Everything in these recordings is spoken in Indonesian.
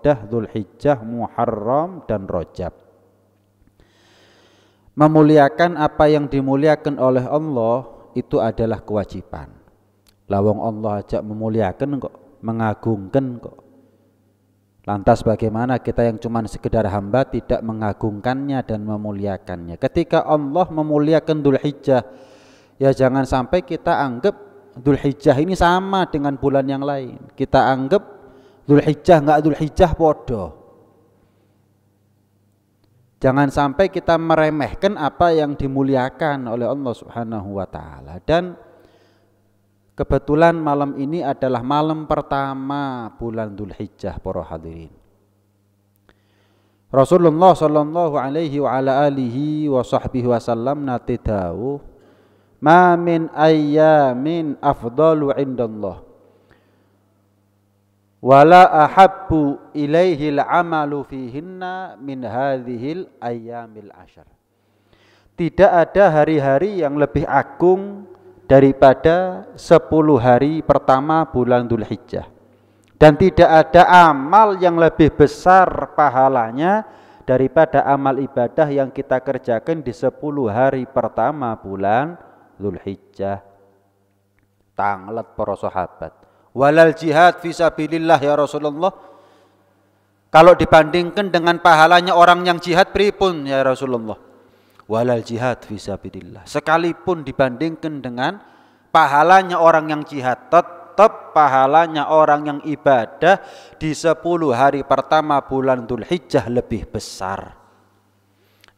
Dzulhijjah, Muharram dan Rajab. Memuliakan apa yang dimuliakan oleh Allah itu adalah kewajiban. Lawang Allah ajak memuliakan kok, mengagungkan kok. Lantas bagaimana kita yang cuma sekedar hamba tidak mengagungkannya dan memuliakannya? Ketika Allah memuliakan Dzulhijjah, ya jangan sampai kita anggap Dzulhijjah ini sama dengan bulan yang lain. Kita anggap Dzulhijjah enggak Dzulhijjah podo. Jangan sampai kita meremehkan apa yang dimuliakan oleh Allah Subhanahu wa taala. Dan kebetulan malam ini adalah malam pertama bulan Dzulhijjah para hadirin. Rasulullah sallallahu alaihi wa ala alihi wa sahbihi wasallam nate dawuh, "Ma min ayyamin afdalu indallah wala ahabbu ilaihil amalu fihinna min hadhil ayyamil ashar." Tidak ada hari-hari yang lebih agung daripada 10 hari pertama bulan Dzulhijjah, dan tidak ada amal yang lebih besar pahalanya daripada amal ibadah yang kita kerjakan di 10 hari pertama bulan Dzulhijjah. Tanglet para sahabat, walal jihad fisabilillah ya Rasulullah. Kalau dibandingkan dengan pahalanya orang yang jihad pripun ya Rasulullah? Walal jihad fisabilillah. Sekalipun dibandingkan dengan pahalanya orang yang jihad, tetap pahalanya orang yang ibadah di 10 hari pertama bulan Dzulhijjah lebih besar.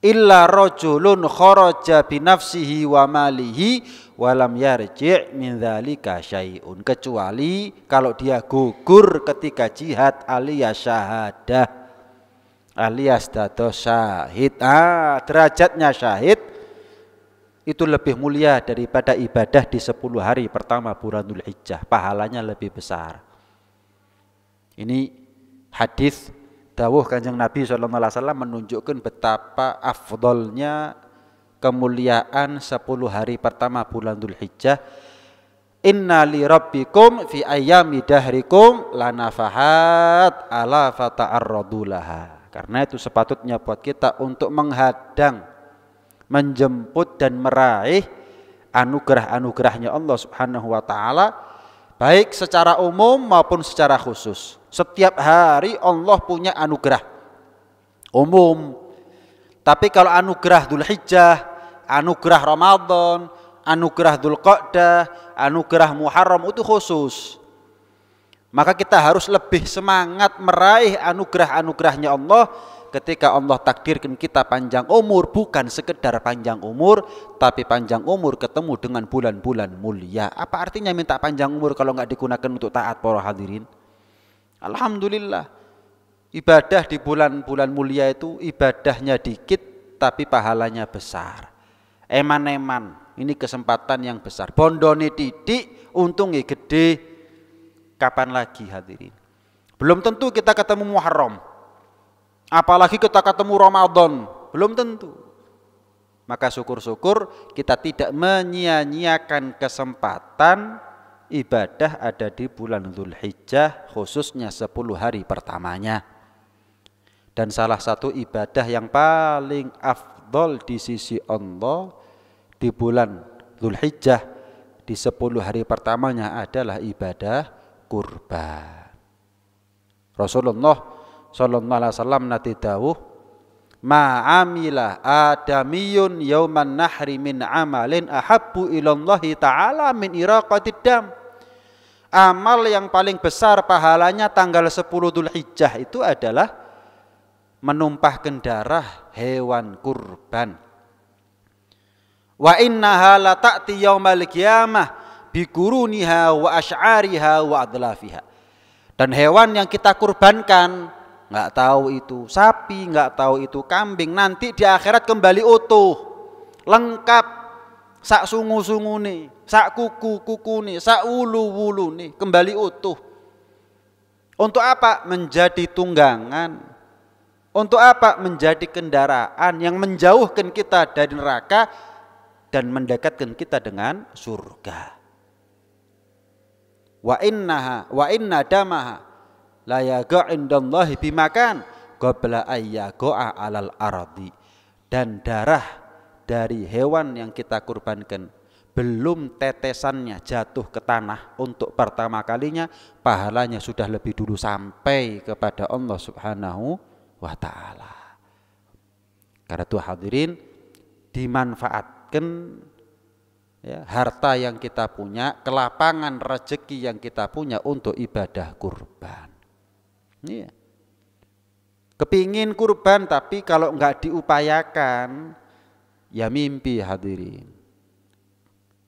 Illa rajulun kharaja binafsihi wa malihi walam yarji' min dzalika syai'un, kecuali kalau dia gugur ketika jihad alias syahadah, alias dados syahid. Derajatnya syahid itu lebih mulia daripada ibadah di 10 hari pertama bulan Dzulhijjah, pahalanya lebih besar. Ini hadis dawuh Kanjeng Nabi SAW menunjukkan betapa afdolnya kemuliaan 10 hari pertama bulan Dzulhijjah. Inna li rabbikum fi ayyami dahrikum lanafahat ala fata'arradu laha. Karena itu sepatutnya buat kita untuk menghadang, menjemput dan meraih anugerah-anugerahnya Allah Subhanahu wa taala, baik secara umum maupun secara khusus. Setiap hari Allah punya anugerah umum. Tapi kalau anugerah Dzulhijjah, anugerah Ramadan, anugerah Dzulqa'dah, anugerah Muharram itu khusus. Maka kita harus lebih semangat meraih anugerah-anugerahnya Allah ketika Allah takdirkan kita panjang umur, bukan sekedar panjang umur, tapi panjang umur ketemu dengan bulan-bulan mulia. Apa artinya minta panjang umur kalau nggak digunakan untuk taat para hadirin? Alhamdulillah, ibadah di bulan-bulan mulia itu ibadahnya dikit tapi pahalanya besar. Eman-eman, ini kesempatan yang besar. Bondone titik, untungnya gede. Kapan lagi hadirin? Belum tentu kita ketemu Muharram, apalagi kita ketemu Ramadan, belum tentu. Maka syukur-syukur kita tidak menyia-nyiakan kesempatan ibadah ada di bulan Dzulhijjah, khususnya 10 hari pertamanya. Dan salah satu ibadah yang paling afdol di sisi Allah di bulan Dzulhijjah di 10 hari pertamanya adalah ibadah kurban. Rasulullah sallallahu alaihi wasallam nate dawuh, ma'amila adamiyun yauman nahri min amalin ahabbu ilallahi ta'ala min iraqatid dam. Amal yang paling besar pahalanya tanggal 10 Dzulhijjah itu adalah menumpahkan darah hewan kurban. Wa innaha la ta'ti yaumal qiyamah bi quruniha wa asy'ariha wa adlafiha. Dan hewan yang kita kurbankan, nggak tahu itu sapi, nggak tahu itu kambing, nanti di akhirat kembali utuh, lengkap, sak sungu-sungu nih, sak kuku-kuku nih, sak wulu-wulu nih, kembali utuh. Untuk apa? Menjadi tunggangan. Untuk apa? Menjadi kendaraan yang menjauhkan kita dari neraka dan mendekatkan kita dengan surga. Wa inna damaha la yaqa' indallahi bimakan qabla ayyaqa' 'alal ardi. Dan darah dari hewan yang kita kurbankan belum tetesannya jatuh ke tanah untuk pertama kalinya, pahalanya sudah lebih dulu sampai kepada Allah Subhanahu wa ta'ala. Karena itu hadirin, dimanfaatkan ya, harta yang kita punya, kelapangan rezeki yang kita punya untuk ibadah kurban. Iya. Kepingin kurban tapi kalau enggak diupayakan ya mimpi hadirin.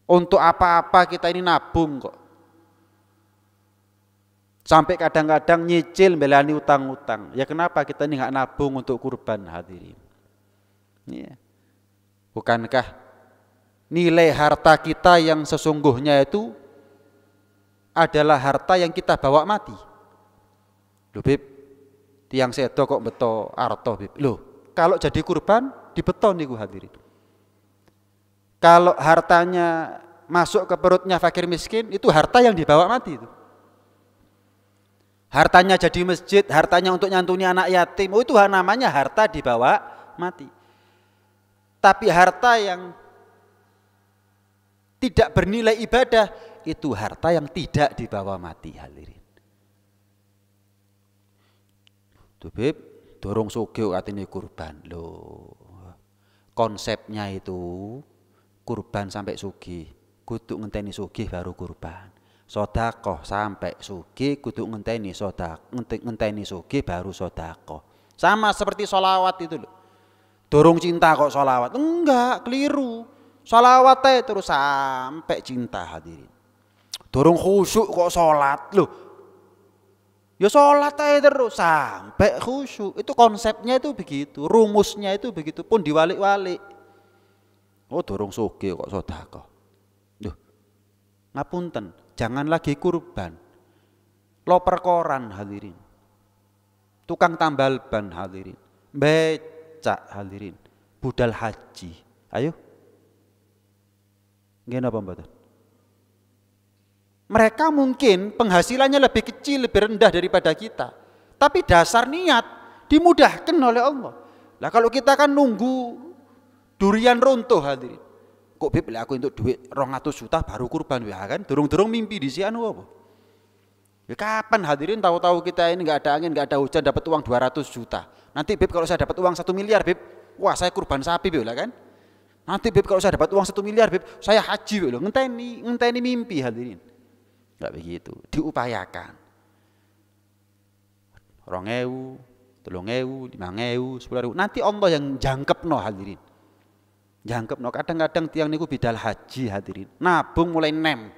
Untuk apa-apa kita ini nabung kok. Sampai kadang-kadang nyicil belani utang-utang. Ya kenapa kita ini enggak nabung untuk kurban hadirin? Ya. Bukankah nilai harta kita yang sesungguhnya itu adalah harta yang kita bawa mati? Loh Bib, tiang sedo kok beto arto Bib. Loh, kalau jadi kurban dibeton niku hadirin. Kalau hartanya masuk ke perutnya fakir miskin, itu harta yang dibawa mati itu. Hartanya jadi masjid, hartanya untuk nyantuni anak yatim, oh itu namanya harta dibawa mati. Tapi harta yang tidak bernilai ibadah, itu harta yang tidak dibawa mati hadirin. Tuh Bib, dorong sugih katene kurban. Loh. Konsepnya itu kurban sampai sugih, kudu ngenteni sugih baru kurban. Sedekah sampai sugih, kudu ngenteni ngenteni sugih baru sedekah. Sama seperti sholawat itu loh. Dorong cinta kok sholawat. Enggak, keliru. Sholawat terus sampai cinta hadirin. Dorong khusyuk kok sholat loh. Ya sholat aja terus sampai khusyuk. Itu konsepnya itu begitu, rumusnya itu begitu, pun diwalik-walik. Oh dorong sugih kok sedekah. Duh, ngapunten, jangan lagi kurban. Loper koran hadirin. Tukang tambal ban hadirin. Becak hadirin. Budal haji. Ayo. Nggih napa mboten? Mereka mungkin penghasilannya lebih kecil, lebih rendah daripada kita. Tapi dasar niat dimudahkan oleh Allah. Lah kalau kita kan nunggu durian runtuh hadirin. Kok Bib aku untuk duit 200 juta baru kurban ya kan? Durung-durung mimpi di sianu apa? Ya kapan hadirin tahu-tahu kita ini enggak ada angin, enggak ada hujan dapat uang 200 juta. Nanti Bib kalau saya dapat uang 1 miliar Bib, wah saya kurban sapi Bib lah kan? Nanti Bib kalau saya dapat uang 1 miliar Bib, saya haji Bib loh. Ngenteni mimpi hadirin. Enggak begitu, diupayakan. 2.000, 3.000, 5.000, 10.000. Nanti Allah yang jangkepno hadirin. Jangkepno. Kadang-kadang tiang niku bidal haji hadirin. Nabung mulai nem.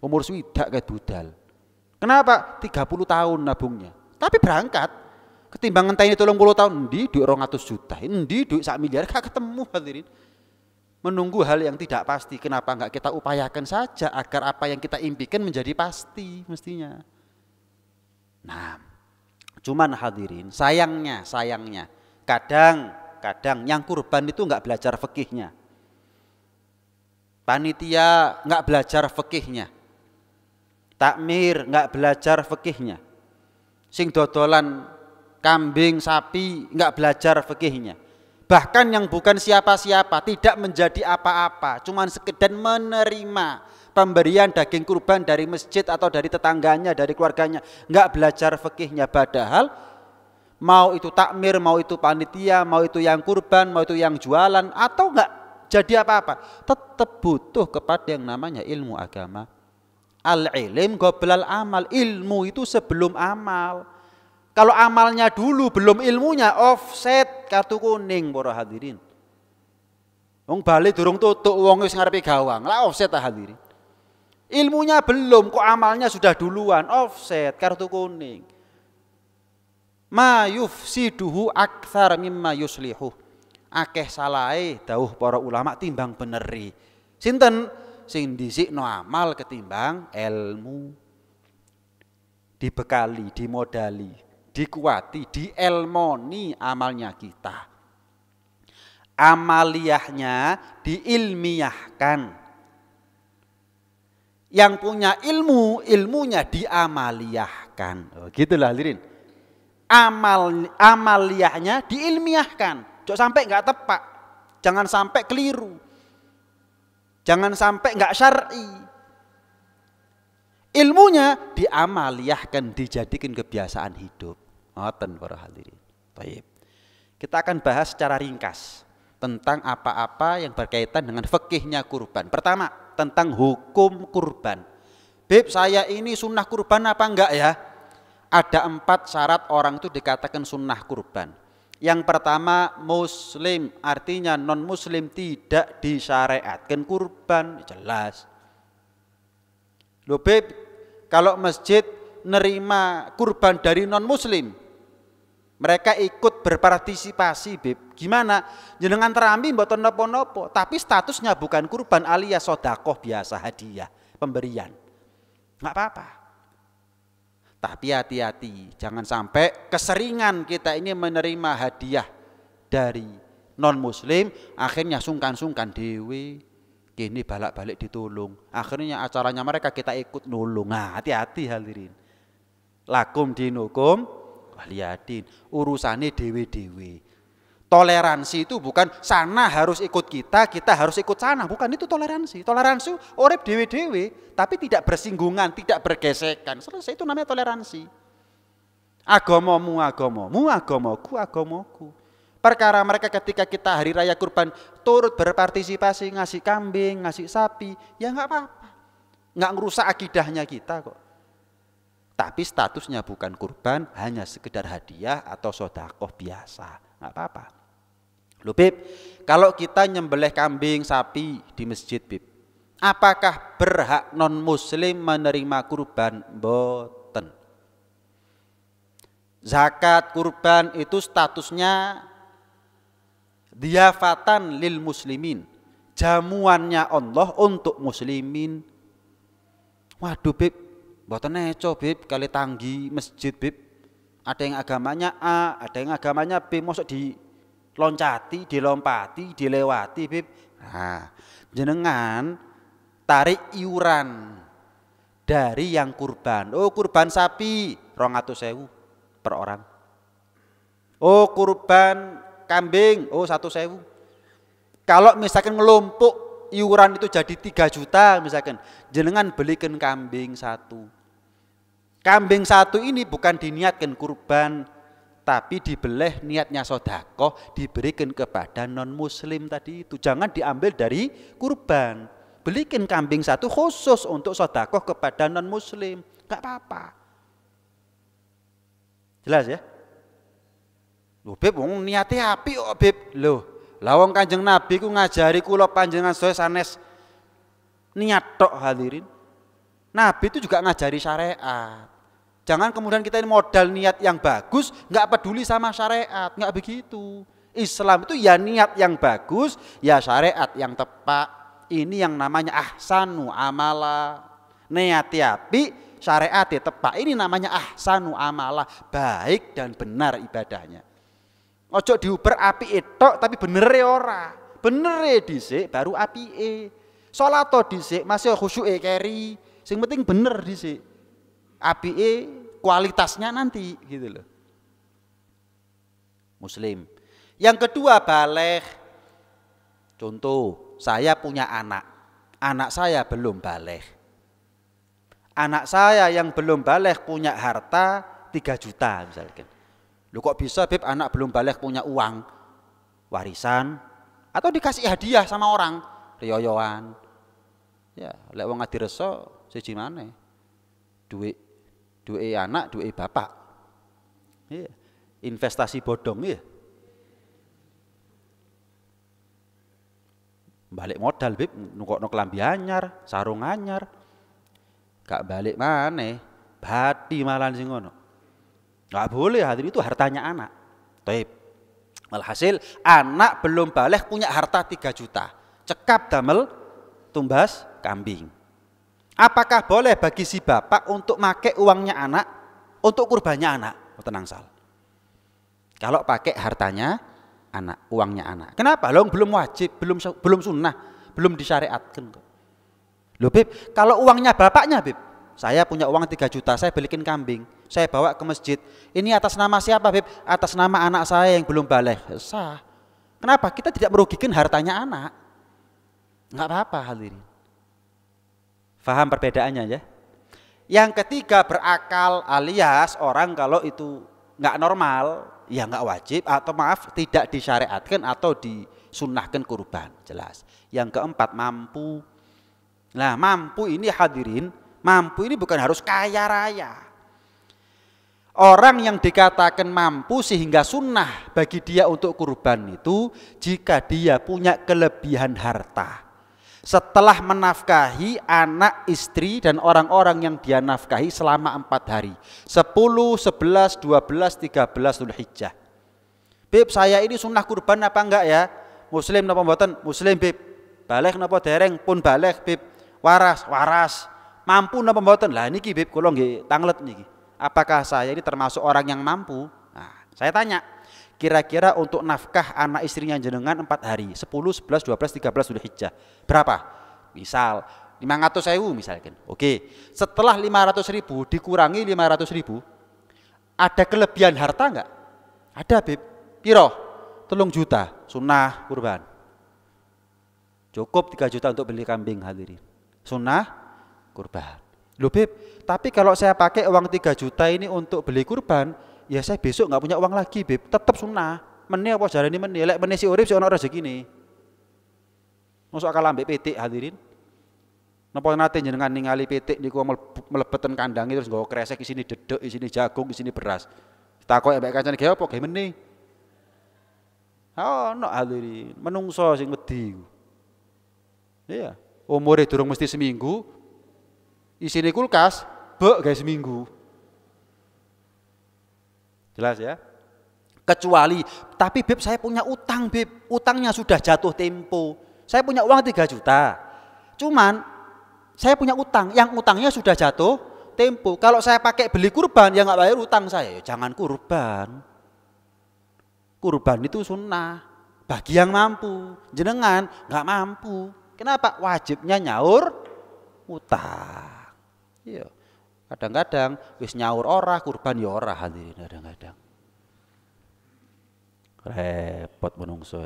Umur swidak kayak budal. Kenapa? 30 tahun nabungnya. Tapi berangkat. Ketimbang ngenteni 30 tahun, endi duit 200 juta, endi duit 1 miliar, gak ketemu hadirin. Menunggu hal yang tidak pasti, kenapa enggak kita upayakan saja agar apa yang kita impikan menjadi pasti mestinya. Nah, cuman hadirin, sayangnya kadang yang kurban itu enggak belajar fikihnya. Panitia enggak belajar fikihnya. Takmir enggak belajar fikihnya. Sing dodolan kambing, sapi enggak belajar fikihnya. Bahkan yang bukan siapa-siapa, tidak menjadi apa-apa, cuman sekedar menerima pemberian daging kurban dari masjid atau dari tetangganya, dari keluarganya, enggak belajar fikihnya. Padahal mau itu takmir, mau itu panitia, mau itu yang kurban, mau itu yang jualan, atau enggak jadi apa-apa, tetap butuh kepada yang namanya ilmu agama. Al-ilm qoblal amal, ilmu itu sebelum amal. Kalau amalnya dulu belum ilmunya, offset kartu kuning para hadirin. Wong bali durung tutuk wong wis ngarepe gawang, lah offset ta hadirin. Ilmunya belum kok amalnya sudah duluan, offset kartu kuning. Ma yufsiduhu aktsar mimma yuslihu. Akeh salahe dawuh para ulama timbang beneri. Sinten sing dhisikno amal ketimbang ilmu. Dibekali, dimodali, dikuati, dielmoni amalnya kita. Amaliyahnya diilmiahkan. Yang punya ilmu, ilmunya diamaliyahkan. diilmiahkan. Oh, gitulah hadirin. Amaliyahnya diilmiahkan. Jangan sampai nggak tepat. Jangan sampai keliru. Jangan sampai nggak syar'i. Ilmunya diamaliyahkan, dijadikan kebiasaan hidup. Ngoten para hadirin. Baik. Kita akan bahas secara ringkas tentang apa-apa yang berkaitan dengan fikihnya kurban. Pertama, tentang hukum kurban. Beb, saya ini sunnah kurban apa enggak ya? Ada 4 syarat orang itu dikatakan sunnah kurban. Yang pertama, muslim, artinya non muslim tidak disyariatkan kurban, jelas. Loh Beb, kalau masjid nerima kurban dari non muslim, mereka ikut berpartisipasi, Beb. Gimana? Jenengan terambi mboten nopo-nopo, tapi statusnya bukan kurban alias sedekah biasa, hadiah, pemberian. Enggak apa-apa. Tapi hati-hati, jangan sampai keseringan kita ini menerima hadiah dari non muslim, akhirnya sungkan-sungkan dewe, kini balak-balik ditolong. Akhirnya acaranya mereka kita ikut nulung. Nah, hati-hati hadirin. Lakum dinukum waliyadin, urusannya dewe-dewe. Toleransi itu bukan sana harus ikut kita, kita harus ikut sana, bukan itu toleransi. Toleransi urip dewe-dewe, tapi tidak bersinggungan, tidak bergesekan. Selesai, itu namanya toleransi. Agamamu agamamu, agamaku agamaku. Perkara mereka ketika kita hari raya kurban turut berpartisipasi, ngasih kambing, ngasih sapi, ya nggak apa-apa, nggak ngerusak akidahnya kita kok. Tapi statusnya bukan kurban, hanya sekedar hadiah atau sedekah biasa, nggak apa-apa. Loh Bib, kalau kita nyembelih kambing, sapi di masjid Bib, apakah berhak non muslim menerima kurban? Mboten. Zakat kurban itu statusnya diyafatan lil muslimin, jamuannya Allah untuk muslimin. Waduh Bib, mboten neco Bib, kali tanggi masjid Bib. Ada yang agamanya A, ada yang agamanya B, mosok diloncati, dilompati, dilewati Bib. Nah, jenengan tarik iuran dari yang kurban. Oh, kurban sapi 200.000 per orang. Oh, kurban kambing, oh 1.000. Kalau misalkan ngelompok iuran itu jadi 3 juta misalkan, jenengan belikan kambing 1. Kambing 1 ini bukan diniatkan kurban, tapi dibeleh niatnya sedekah, diberikan kepada non muslim tadi itu. Jangan diambil dari kurban. Belikan kambing 1 khusus untuk sedekah kepada non muslim, enggak apa-apa. Jelas ya? Loh Beb, wong niate apik kok Beb. Loh, lah wong Kanjeng Nabi ku ngajari kula panjenengan sedaya sanes niat tok hadirin. Nabi itu juga ngajari syariat. Jangan kemudian kita ini modal niat yang bagus, nggak peduli sama syariat, nggak begitu. Islam itu ya niat yang bagus, ya syariat yang tepat. Ini yang namanya ahsanu amala. Niat api, syariat tepat. Ini namanya ahsanu amala, baik dan benar ibadahnya. Ojo diuber api etok tapi bener ora. Bener dhisik baru apike. Salat dhisik masih khusyuke keri. Sing penting bener dhisik. Apike kualitasnya nanti gitu loh. Muslim. Yang kedua baligh. Contoh, saya punya anak. Anak saya belum baligh. Anak saya yang belum baligh punya harta 3 juta misalkan. Loh kok bisa Beb anak belum baligh punya uang warisan atau dikasih hadiah sama orang riyoyoan. Ya, lek wong adireso siji maneh. Duit anak, duit bapak. Ya, investasi bodong ya. Balik modal Beb, nukokno klambi anyar, sarung anyar. Gak balik maneh, bati malan sing ngono. Gak boleh, hadirin, itu hartanya anak. Taib. Alhasil anak belum baligh punya harta 3 juta. Cekap damel tumbas kambing. Apakah boleh bagi si bapak untuk make uangnya anak untuk kurbannya anak? Tenang sal. Kalau pakai hartanya anak, uangnya anak. Kenapa? Loh belum wajib, belum sunnah, belum disyariatkan kok. Loh Beb, kalau uangnya bapaknya Beb, saya punya uang 3 juta, saya belikin kambing, saya bawa ke masjid. Ini atas nama siapa, Beb? Atas nama anak saya yang belum baligh. Sah. Kenapa? Kita tidak merugikan hartanya anak. Enggak apa-apa hadirin. Faham perbedaannya ya? Yang ketiga berakal, alias orang kalau itu enggak normal, ya enggak wajib atau maaf tidak disyariatkan atau disunnahkan kurban, jelas. Yang keempat mampu. Nah, mampu ini hadirin, mampu ini bukan harus kaya raya. Orang yang dikatakan mampu sehingga sunnah bagi dia untuk kurban itu jika dia punya kelebihan harta. Setelah menafkahi anak, istri dan orang-orang yang dia nafkahi selama 4 hari. 10, 11, 12, 13 Dzulhijjah. Beb, saya ini sunnah kurban apa enggak ya? Muslim napa mboten? Muslim, Beb. Baligh napa dereng? Pun baligh, Beb. Waras, waras. Mampu napa mboten? Lah niki Beb kula nggih tanglet niki. Apakah saya ini termasuk orang yang mampu? Nah, saya tanya, kira-kira untuk nafkah anak istrinya jenengan 4 hari, 10, 11, 12, 13 Dzulhijjah. Berapa? Misal 500.000 misalkan. Oke, setelah 500.000 dikurangi 500.000, ada kelebihan harta enggak? Ada, Beb. Piro? 3 juta, sunnah kurban. Cukup 3 juta untuk beli kambing hadirin. Sunnah kurban. Loh Beb, tapi kalau saya pakai uang 3 juta ini untuk beli kurban, ya saya besok nggak punya uang lagi Beb, tetap sunnah. Meni apa jarane meni, lek meni si urip si ono rezekine. Mosok kalah ambek pitik hadirin. Napa nate jenengan ningali pitik niku mlebeten kandange terus nggawa kresek isine dedek, isine jagung, isine beras. Ditakoki ambek kancane gawe apa gawe meni. Ono hadirin, menungso sing wedi. Iya, umure durung mesti seminggu. Isine kulkas, bek guys seminggu. Jelas ya? Kecuali, tapi Beb saya punya utang Beb, utangnya sudah jatuh tempo. Saya punya uang 3 juta. Cuman saya punya utang, yang utangnya sudah jatuh tempo. Kalau saya pakai beli kurban yang nggak bayar utang saya, jangan kurban. Kurban itu sunnah bagi yang mampu. Jenengan nggak mampu. Kenapa? Wajibnya nyaur utang. Iya, kadang-kadang wis nyaur ora kurban ya ora hadirin kadang-kadang. Repot menungso.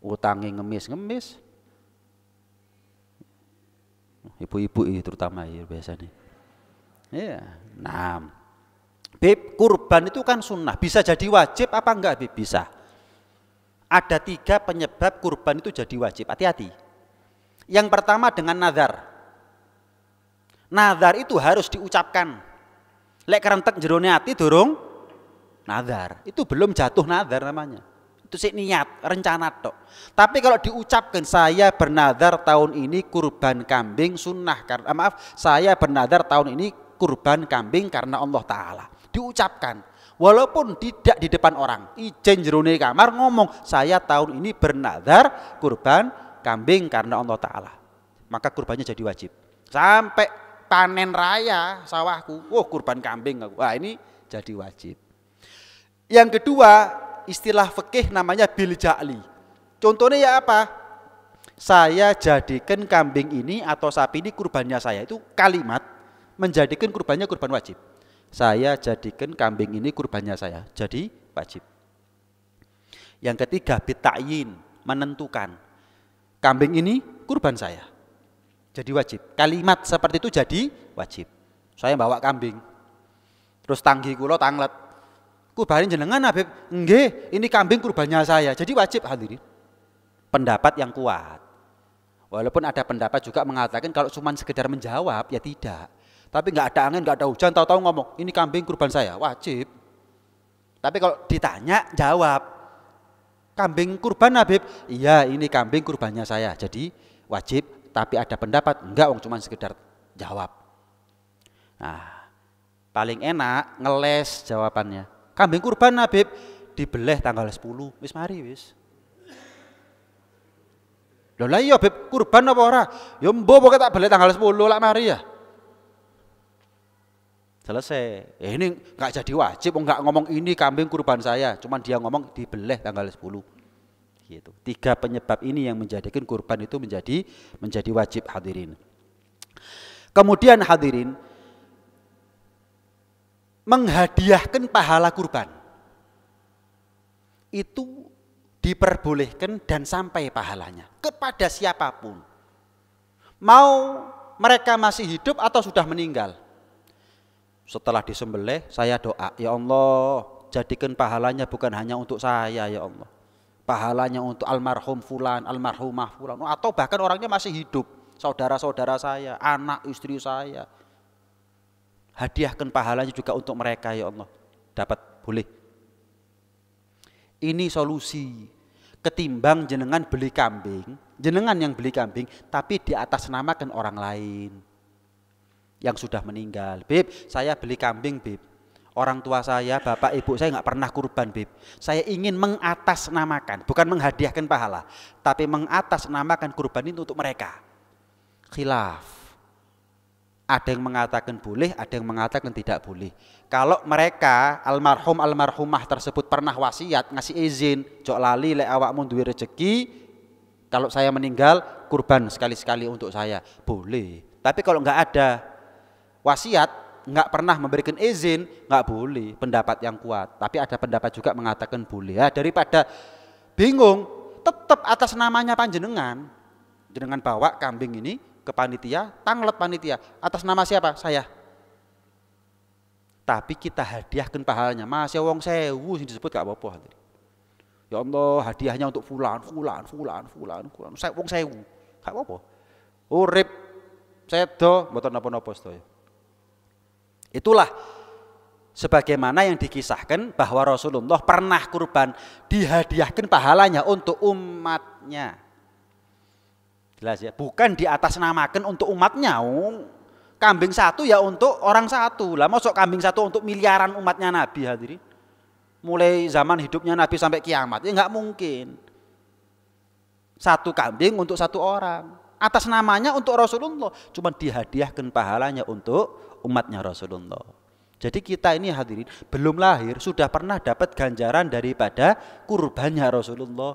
Utange ngemis-ngemis. Ibu-ibu terutama ya biasanya. Iya, nah. Beb, kurban itu kan sunnah, bisa jadi wajib apa enggak Beb? Bisa. Ada 3 penyebab kurban itu jadi wajib, hati-hati. Yang pertama dengan nazar. Nazar itu harus diucapkan. Lek kerentek jerone ati durung nazar. Itu belum jatuh nazar namanya. Itu sik niat, rencana tok. Tapi kalau diucapkan saya bernazar tahun ini kurban kambing sunnah karena saya bernazar tahun ini kurban kambing karena Allah Ta'ala. Diucapkan. Walaupun tidak di depan orang. Ijen jerone kamar ngomong saya tahun ini bernazar kurban kambing karena Allah Ta'ala. Maka kurbannya jadi wajib. Sampai panen raya sawahku, kurban kambing aku. Wah, ini jadi wajib. Yang kedua, istilah fikih namanya bil ja'li. Contohnya ya apa? Saya jadikan kambing ini atau sapi ini kurbannya saya. Itu kalimat menjadikan kurbannya kurban wajib. Saya jadikan kambing ini kurbannya saya. Jadi wajib. Yang ketiga, bita'yin, menentukan. Kambing ini kurban saya. Jadi wajib. Kalimat seperti itu jadi wajib. Saya bawa kambing. Terus tanggi kula tanglet. Kurbanin jenengan Habib. Nggih, ini kambing kurbannya saya. Jadi wajib hadirin. Pendapat yang kuat. Walaupun ada pendapat juga mengatakan kalau cuma sekedar menjawab ya tidak. Tapi nggak ada angin, nggak ada hujan, tahu-tahu ngomong ini kambing kurban saya, wajib. Tapi kalau ditanya jawab. Kambing kurban Habib. Iya, ini kambing kurbannya saya. Jadi wajib. Tapi ada pendapat, enggak cuma sekedar jawab. Nah, paling enak ngeles jawabannya. Kambing kurban Habib dibeleh tanggal 10, wis mari wis. Lho lah iya Habib kurban apa ora? Ya mbok pokoke tak beleh tanggal 10 lak mari ya. Selesai. Ini enggak jadi wajib, enggak ngomong ini kambing kurban saya, cuman dia ngomong dibeleh tanggal 10. Gitu. 3 penyebab ini yang menjadikan kurban itu menjadi wajib hadirin. Kemudian hadirin, menghadiahkan pahala kurban itu diperbolehkan dan sampai pahalanya kepada siapapun. Mau mereka masih hidup atau sudah meninggal. Setelah disembelih saya doa, ya Allah, jadikan pahalanya bukan hanya untuk saya ya Allah. Pahalanya untuk almarhum fulan, almarhumah fulan, atau bahkan orangnya masih hidup, saudara-saudara saya, anak istri saya. Hadiahkan pahalanya juga untuk mereka ya Allah. Dapat, boleh. Ini solusi. Ketimbang jenengan beli kambing, jenengan yang beli kambing tapi di atas namakan orang lain yang sudah meninggal. Beb, saya beli kambing beb. Orang tua saya, bapak ibu saya nggak pernah kurban beb. Saya ingin mengatasnamakan, bukan menghadiahkan pahala, tapi mengatasnamakan kurban itu untuk mereka. Khilaf. Ada yang mengatakan boleh, ada yang mengatakan tidak boleh. Kalau mereka almarhum almarhumah tersebut pernah wasiat ngasih izin, jok lali lek awakmu duwe rezeki, kalau saya meninggal kurban sekali-sekali untuk saya, boleh. Tapi kalau nggak ada wasiat, nggak pernah memberikan izin, nggak boleh. Pendapat yang kuat. Tapi ada pendapat juga mengatakan boleh. Ya, daripada bingung, tetap atas namanya panjenengan. Jenengan bawa kambing ini ke panitia, tanglet panitia. Atas nama siapa? Saya. Tapi kita hadiahkan pahalanya. Masya wong sewu yang disebut gak apa-apa. Ya Allah, hadiahnya untuk fulan. Saya wong sewu, gak apa-apa. Urip sedo, mboten napa-napa sedaya. Itulah sebagaimana yang dikisahkan bahwa Rasulullah pernah kurban, dihadiahkan pahalanya untuk umatnya. Jelas ya, bukan di atas namakan untuk umatnya. Kambing satu ya untuk orang satu. Lah mosok kambing satu untuk miliaran umatnya Nabi hadirin. Mulai zaman hidupnya Nabi sampai kiamat, ya nggak mungkin. Satu kambing untuk satu orang. Atas namanya untuk Rasulullah, cuma dihadiahkan pahalanya untuk umatnya Rasulullah. Jadi kita ini hadirin belum lahir sudah pernah dapat ganjaran daripada kurbannya Rasulullah.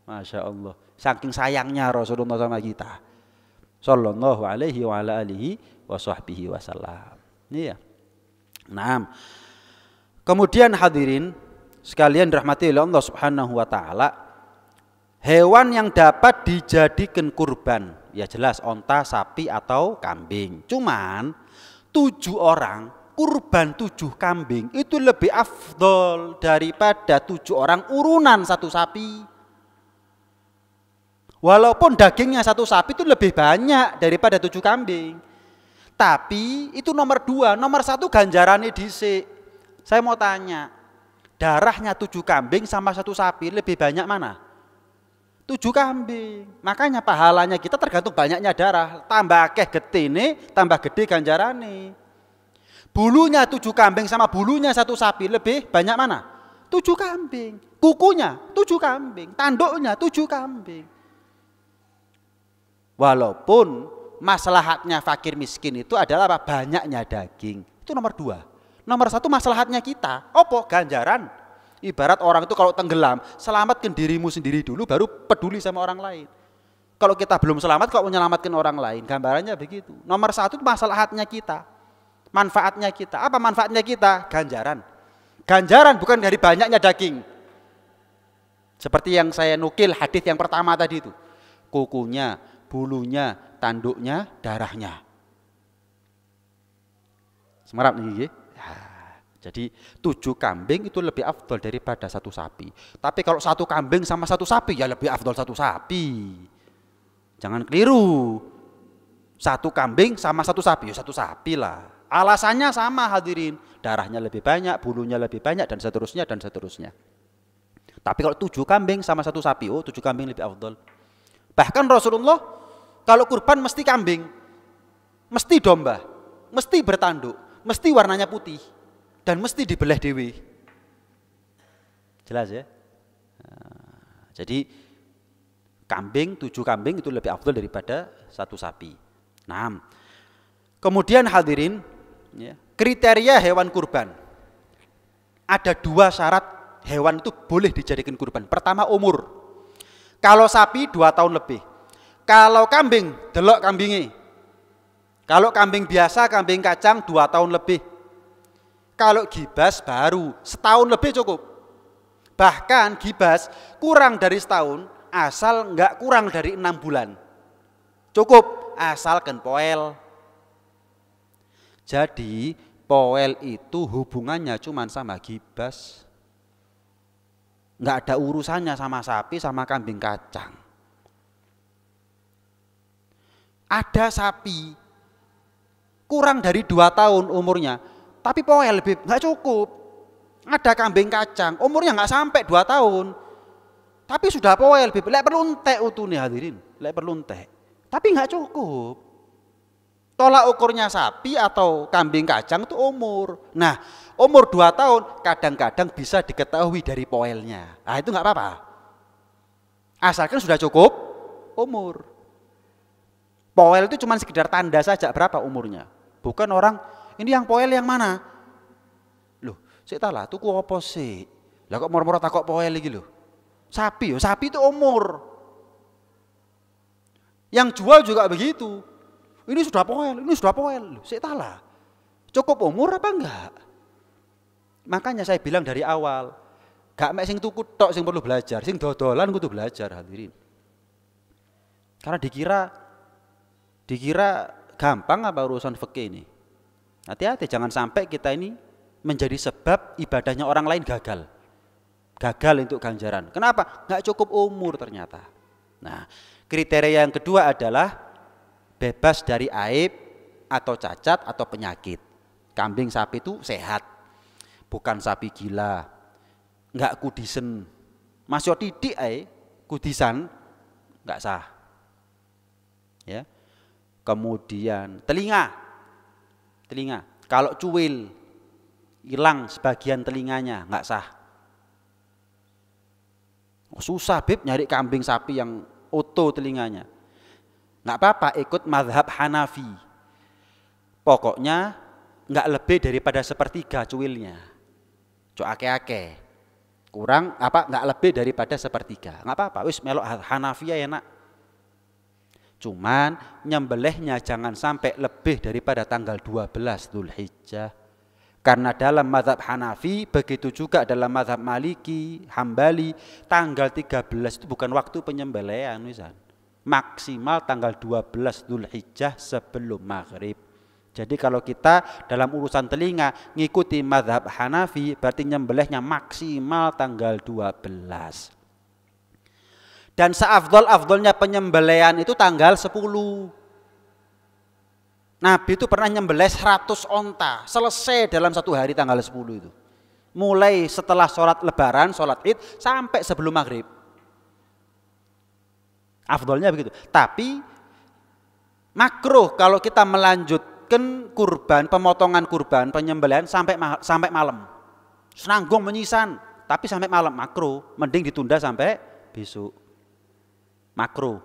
Masya Allah, saking sayangnya Rasulullah sama kita. Sallallahu alaihi wa ala alihi wa sahbihi wasallam. Iya. Nah, kemudian hadirin sekalian rahmati Allah subhanahu wa ta'ala, hewan yang dapat dijadikan kurban, ya jelas onta, sapi atau kambing. Cuman 7 orang kurban 7 kambing itu lebih afdol daripada 7 orang urunan 1 sapi. Walaupun dagingnya 1 sapi itu lebih banyak daripada 7 kambing. Tapi itu nomor 2, nomor 1 ganjarannya dhisik. Saya mau tanya, darahnya 7 kambing sama 1 sapi lebih banyak mana? 7 kambing. Makanya pahalanya kita tergantung banyaknya darah. Tambah akeh getine, tambah gede ganjarane. Bulunya 7 kambing sama bulunya 1 sapi lebih banyak mana? 7 kambing. Kukunya 7 kambing, tanduknya 7 kambing. Walaupun maslahatnya fakir miskin itu adalah apa? Banyaknya daging. Itu nomor 2. Nomor 1 maslahatnya kita. Apa? Ganjaran. Ibarat orang itu kalau tenggelam, selamatkan dirimu sendiri dulu baru peduli sama orang lain. Kalau kita belum selamat kok menyelamatkan orang lain. Gambarannya begitu. Nomor 1 maslahatnya kita. Manfaatnya kita. Apa manfaatnya kita? Ganjaran. Ganjaran bukan dari banyaknya daging. Seperti yang saya nukil hadis yang pertama tadi itu. Kukunya, bulunya, tanduknya, darahnya. Semerap nih. Jadi 7 kambing itu lebih afdol daripada 1 sapi. Tapi kalau 1 kambing sama 1 sapi ya lebih afdol 1 sapi. Jangan keliru. 1 kambing sama 1 sapi ya 1 sapi lah. Alasannya sama hadirin. Darahnya lebih banyak, bulunya lebih banyak dan seterusnya dan seterusnya. Tapi kalau 7 kambing sama 1 sapi, 7 kambing lebih afdol. Bahkan Rasulullah kalau kurban mesti kambing, mesti domba, mesti bertanduk, mesti warnanya putih, dan mesti dibelah dewi. Jelas ya? Nah, jadi kambing, 7 kambing itu lebih afdal daripada 1 sapi. Nah, kemudian hadirin, ya, kriteria hewan kurban. Ada 2 syarat hewan itu boleh dijadikan kurban. Pertama umur. Kalau sapi 2 tahun lebih. Kalau kambing, delok kambingi. Kalau kambing biasa, kambing kacang 2 tahun lebih. Kalau gibas baru setahun lebih cukup. Bahkan gibas kurang dari setahun, asal enggak kurang dari 6 bulan. Cukup, asalkan poel. Jadi poel itu hubungannya cuma sama gibas. Enggak ada urusannya sama sapi sama kambing kacang. Ada sapi kurang dari 2 tahun umurnya, tapi poel lebih enggak cukup. Ada kambing kacang umurnya enggak sampai 2 tahun, tapi sudah poel lebih. Lek perlu entek utune hadirin, lek perlu entek. Tapi enggak cukup. Tolak ukurnya sapi atau kambing kacang itu umur. Nah, umur 2 tahun kadang-kadang bisa diketahui dari poelnya. Nah, itu enggak apa-apa. Asalkan sudah cukup umur. Poel itu cuma sekedar tanda saja berapa umurnya. Bukan orang, ini yang poel yang mana? Loh, sik ta lah, tuku apa sih? Lah kok moro-moro takok poel iki lho. Sapi itu umur. Yang jual juga begitu. Ini sudah poel. Sik ta lah. Cukup umur apa enggak? Makanya saya bilang dari awal, gak mek sing tuku tok sing perlu belajar, sing dodolan kudu belajar hadirin. Karena dikira gampang apa urusan fikih ini. Hati-hati jangan sampai kita ini menjadi sebab ibadahnya orang lain gagal. Gagal untuk ganjaran. Kenapa? Enggak cukup umur ternyata. Nah, kriteria yang kedua adalah bebas dari aib atau cacat atau penyakit. Kambing sapi itu sehat, bukan sapi gila, enggak kudisen. Masih tidik kudisan enggak sah. Ya. Kemudian telinga, kalau cuwil hilang sebagian telinganya enggak sah. Susah Bib nyari kambing sapi yang utuh telinganya. Nggak apa-apa ikut mazhab Hanafi. Pokoknya nggak lebih daripada sepertiga cuwilnya. Ake-ake. Kurang apa nggak lebih daripada sepertiga. Nggak apa-apa, wis melok Hanafi ya enak. Cuman nyembelihnya jangan sampai lebih daripada tanggal 12 Dzulhijjah. Karena dalam mazhab Hanafi, begitu juga dalam mazhab Maliki, Hambali, tanggal 13 itu bukan waktu penyembelihan misalnya. Maksimal tanggal 12 Dzulhijjah sebelum maghrib. Jadi kalau kita dalam urusan telinga ngikuti mazhab Hanafi berarti nyembelihnya maksimal tanggal 12. Dan seafdol-afdolnya penyembelihan itu tanggal 10. Nabi itu pernah nyembelih 100 onta selesai dalam 1 hari tanggal 10 itu. Mulai setelah sholat lebaran, sholat id sampai sebelum maghrib. Afdolnya begitu. Tapi makruh kalau kita melanjutkan kurban, pemotongan kurban, penyembelihan sampai malam. Senanggung menyisan, tapi sampai malam makruh. Mending ditunda sampai besok. Makruh.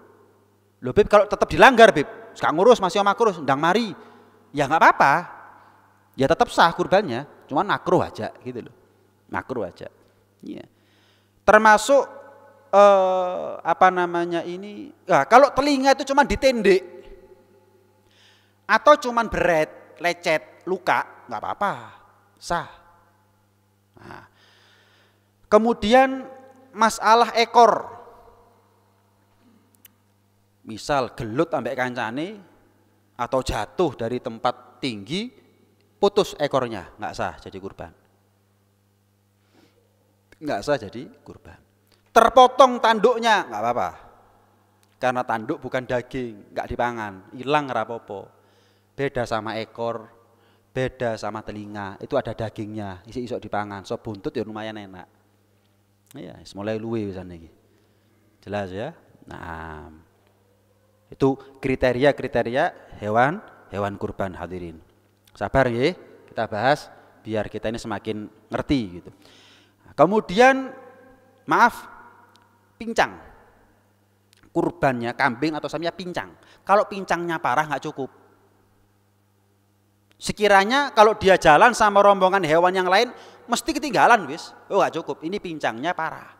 Loh Bib, kalau tetap dilanggar Bib, sekarang ngurus masih makruh, ndang mari. Ya nggak apa-apa. Ya tetap sah kurbannya, cuman makruh aja gitu loh. Makruh aja. Iya. Termasuk kalau telinga itu cuma ditendek atau cuma beret, lecet, luka, nggak apa-apa, sah. Nah, kemudian masalah ekor, misal gelut ambek kancane atau jatuh dari tempat tinggi, putus ekornya, nggak sah jadi kurban, nggak sah jadi kurban. Terpotong tanduknya nggak apa-apa, karena tanduk bukan daging, nggak dipangan, hilang rapopo. Beda sama ekor, beda sama telinga, itu ada dagingnya, isi-isok dipangan. So buntut ya lumayan enak. Iya, mulai luwe misalnya ini, jelas ya. Nah, itu kriteria hewan kurban hadirin. Sabar ya, kita bahas biar kita ini semakin ngerti gitu. Kemudian maaf. Pincang, kurbannya kambing atau sapinya pincang. Kalau pincangnya parah nggak cukup. Sekiranya kalau dia jalan sama rombongan hewan yang lain, mesti ketinggalan wis. Oh nggak cukup, ini pincangnya parah.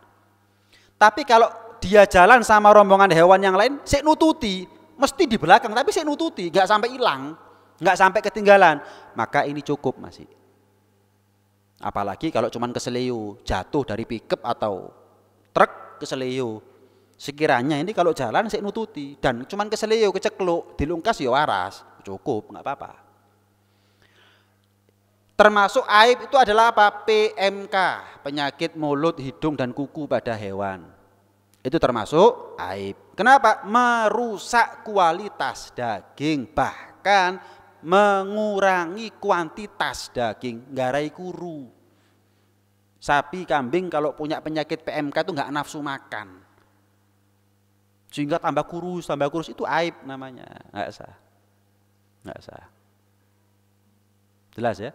Tapi kalau dia jalan sama rombongan hewan yang lain, sik nututi, mesti di belakang, tapi sik nututi, nggak sampai hilang. nggak sampai ketinggalan, maka ini cukup masih. Apalagi kalau cuman keseleo, jatuh dari pickup atau truk keseleo. Sekiranya ini kalau jalan sik nututi dan cuman keseleo kecekluk, dilungkas ya waras, cukup, nggak apa-apa. Termasuk aib itu adalah apa? PMK, penyakit mulut, hidung dan kuku pada hewan. Itu termasuk aib. Kenapa? Merusak kualitas daging, bahkan mengurangi kuantitas daging, nggarai kuru. Sapi, kambing kalau punya penyakit PMK itu nggak nafsu makan, sehingga tambah kurus itu aib namanya, nggak sah, nggak sah. Jelas ya?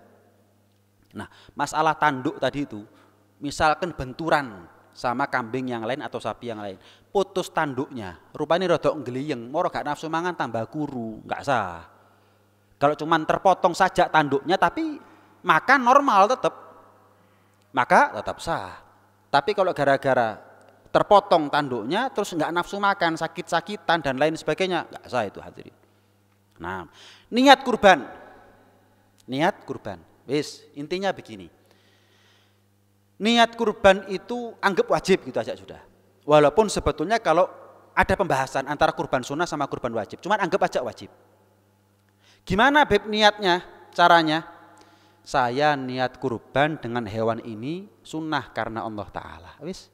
Nah, masalah tanduk tadi itu, misalkan benturan sama kambing yang lain atau sapi yang lain, putus tanduknya, rupanya rodok ngeliyeng, moro gak nafsu mangan tambah kuru, nggak sah. Kalau cuman terpotong saja tanduknya tapi makan normal tetap, maka tetap sah. Tapi kalau gara-gara terpotong tanduknya terus nggak nafsu makan, sakit-sakitan dan lain sebagainya, nggak sah itu hadirin. Nah, niat kurban, wis intinya begini. Niat kurban itu anggap wajib gitu aja sudah. Walaupun sebetulnya kalau ada pembahasan antara kurban sunnah sama kurban wajib, cuman anggap aja wajib. Gimana Beb niatnya? Caranya? Saya niat kurban dengan hewan ini sunnah karena Allah Ta'ala. Wis.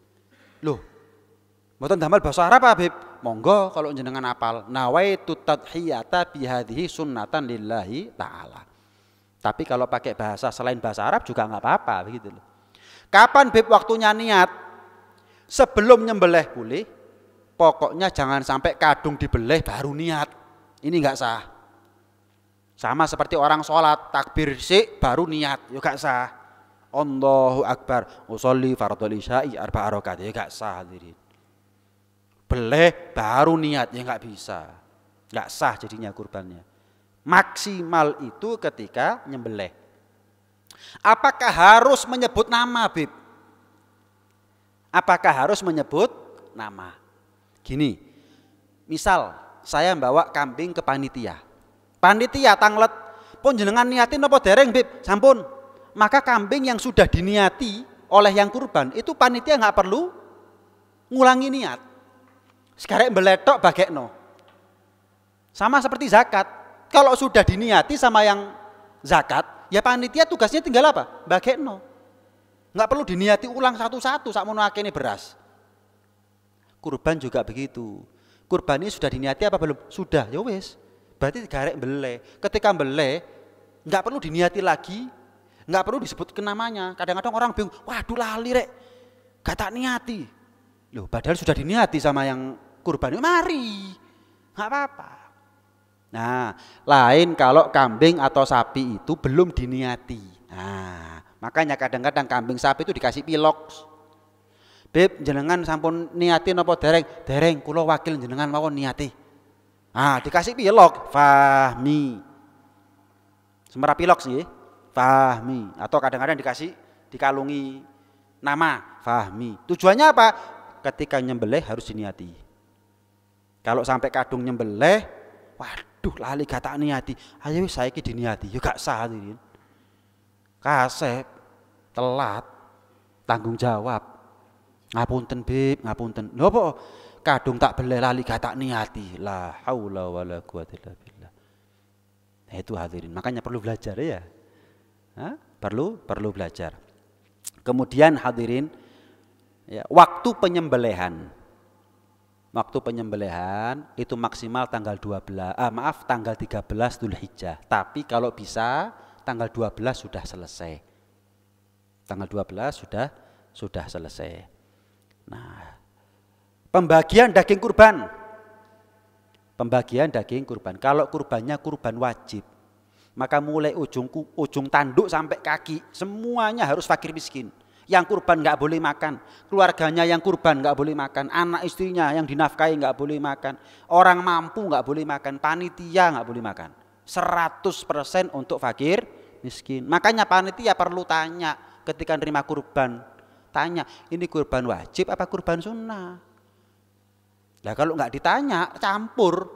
Loh, mboten damel bahasa Arab apa Beb? Monggo kalau jenengan apal. Nawaitu tadhiyata bihadhihi sunnatan lillahi ta'ala. Tapi kalau pakai bahasa selain bahasa Arab juga nggak apa-apa begitu loh. Kapan Beb waktunya niat? Sebelum nyembelih boleh. Pokoknya jangan sampai kadung dibeleh baru niat. Ini nggak sah. Sama seperti orang sholat takbir sik baru niat, ya gak sah. Allahu Akbar, usolli fardhul isya'i arba'a rakaat, ya gak sah hadirin. Beleh baru niat, ya gak bisa. Gak sah jadinya kurbannya. Maksimal itu ketika nyembelih. Apakah harus menyebut nama, Bib? Apakah harus menyebut nama? Gini, misal saya bawa kambing ke panitia. Panitia tanglet, pun jenengan niatin apa dereng Bib? Sampun. Maka kambing yang sudah diniati oleh yang kurban itu panitia nggak perlu ngulangi niat. Sekarang beletok bagekno. Sama seperti zakat. Kalau sudah diniati sama yang zakat, ya panitia tugasnya tinggal apa? Bagekno. Nggak perlu diniati ulang satu-satu sakmono akene beras. Kurban juga begitu. Kurban ini sudah diniati apa belum? Sudah, ya wis. Berarti garek beleh. Ketika beleh, nggak perlu diniati lagi, nggak perlu disebutkan namanya. Kadang-kadang orang bingung, waduh lali rek, gak tak niati. Loh, padahal sudah diniati sama yang kurban. Mari, nggak apa-apa. Nah, lain kalau kambing atau sapi itu belum diniati. Nah, makanya kadang-kadang kambing sapi itu dikasih pilok. Beb, jenengan sampun niati napa dereng? Dereng, kula wakil jenengan mawon niati. Ah, dikasih pilok, fahmi. Semera pilok sih, fahmi. Atau kadang-kadang dikasih dikalungi nama, fahmi. Tujuannya apa? Ketika nyembelih harus diniati. Kalau sampai kadung nyembelih, waduh lali gak tak niati. Ayo saiki diniati, yo gak sah hadirin. Kasep, telat, tanggung jawab. Ngapunten Bib, ngapunten. Napa kadung tak beleh lali gak tak niati. La haula wala quwata illa billah. Nah, itu hadirin, makanya perlu belajar ya. Hah? Perlu belajar. Kemudian hadirin, ya, waktu penyembelihan. Waktu penyembelihan itu maksimal tanggal 13 Dzulhijjah. Tapi kalau bisa tanggal 12 sudah selesai. Tanggal 12 sudah selesai. Nah, pembagian daging kurban. Pembagian daging kurban. Kalau kurbannya kurban wajib, maka mulai ujung tanduk sampai kaki semuanya harus fakir miskin. Yang kurban nggak boleh makan, keluarganya yang kurban nggak boleh makan, anak istrinya yang dinafkahi nggak boleh makan, orang mampu nggak boleh makan, panitia nggak boleh makan. 100% untuk fakir miskin. Makanya panitia perlu tanya ketika nerima kurban. Tanya, ini kurban wajib apa kurban sunnah? Nah kalau nggak ditanya, campur.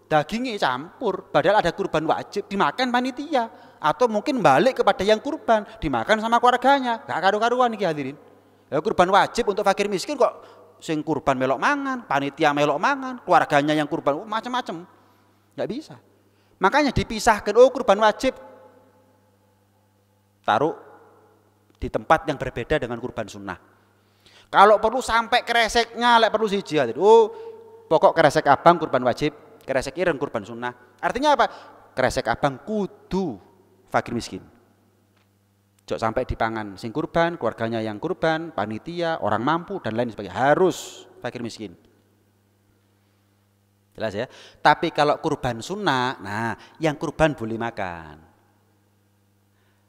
dagingnya campur, padahal ada kurban wajib dimakan panitia, atau mungkin balik kepada yang kurban dimakan sama keluarganya. Gak karu-karuan iki hadirin. Ya kurban wajib untuk fakir miskin kok sing kurban melok mangan, panitia melok mangan, keluarganya yang kurban macam-macam. Gak bisa. Makanya dipisahkan, oh kurban wajib taruh di tempat yang berbeda dengan kurban sunnah. Kalau perlu sampai kreseknya, lek perlu siji. Oh, pokok kresek abang kurban wajib, kresek ireng kurban sunnah. Artinya apa? Kresek abang kudu fakir miskin. Jok sampai dipangan sing kurban, keluarganya yang kurban, panitia, orang mampu dan lain sebagainya. Harus fakir miskin. Jelas ya? Tapi kalau kurban sunnah, nah yang kurban boleh makan.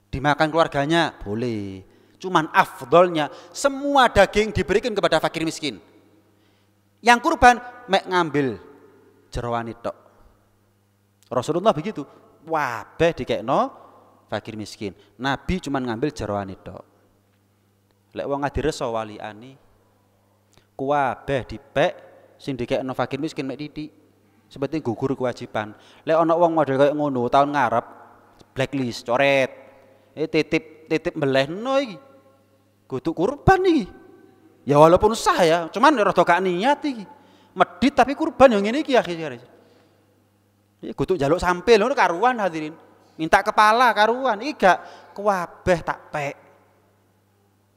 Dimakan keluarganya boleh. Cuman afdolnya semua daging diberikan kepada fakir miskin. Yang kurban mek ngambil jeroan tok. Rasulullah begitu. Wabeh dikekno fakir miskin. Nabi cuman ngambil jeroan tok. Lek wong adireso waliane kuwabeh dipek sing dikekno fakir miskin mek titik. Seperti gugur kewajiban. Lek ana wong model kaya ngono tahun ngarep blacklist coret. Titip mbelehno iki. Kudu kurban iki. Ya walaupun sah ya, cuman rada gak niat iki. Medit tapi kurban yang ngene iki akhirnya. Iki kudu njaluk sampil ngono karuan hadirin. Minta kepala karuan, iki gak kuwabeh tak pek.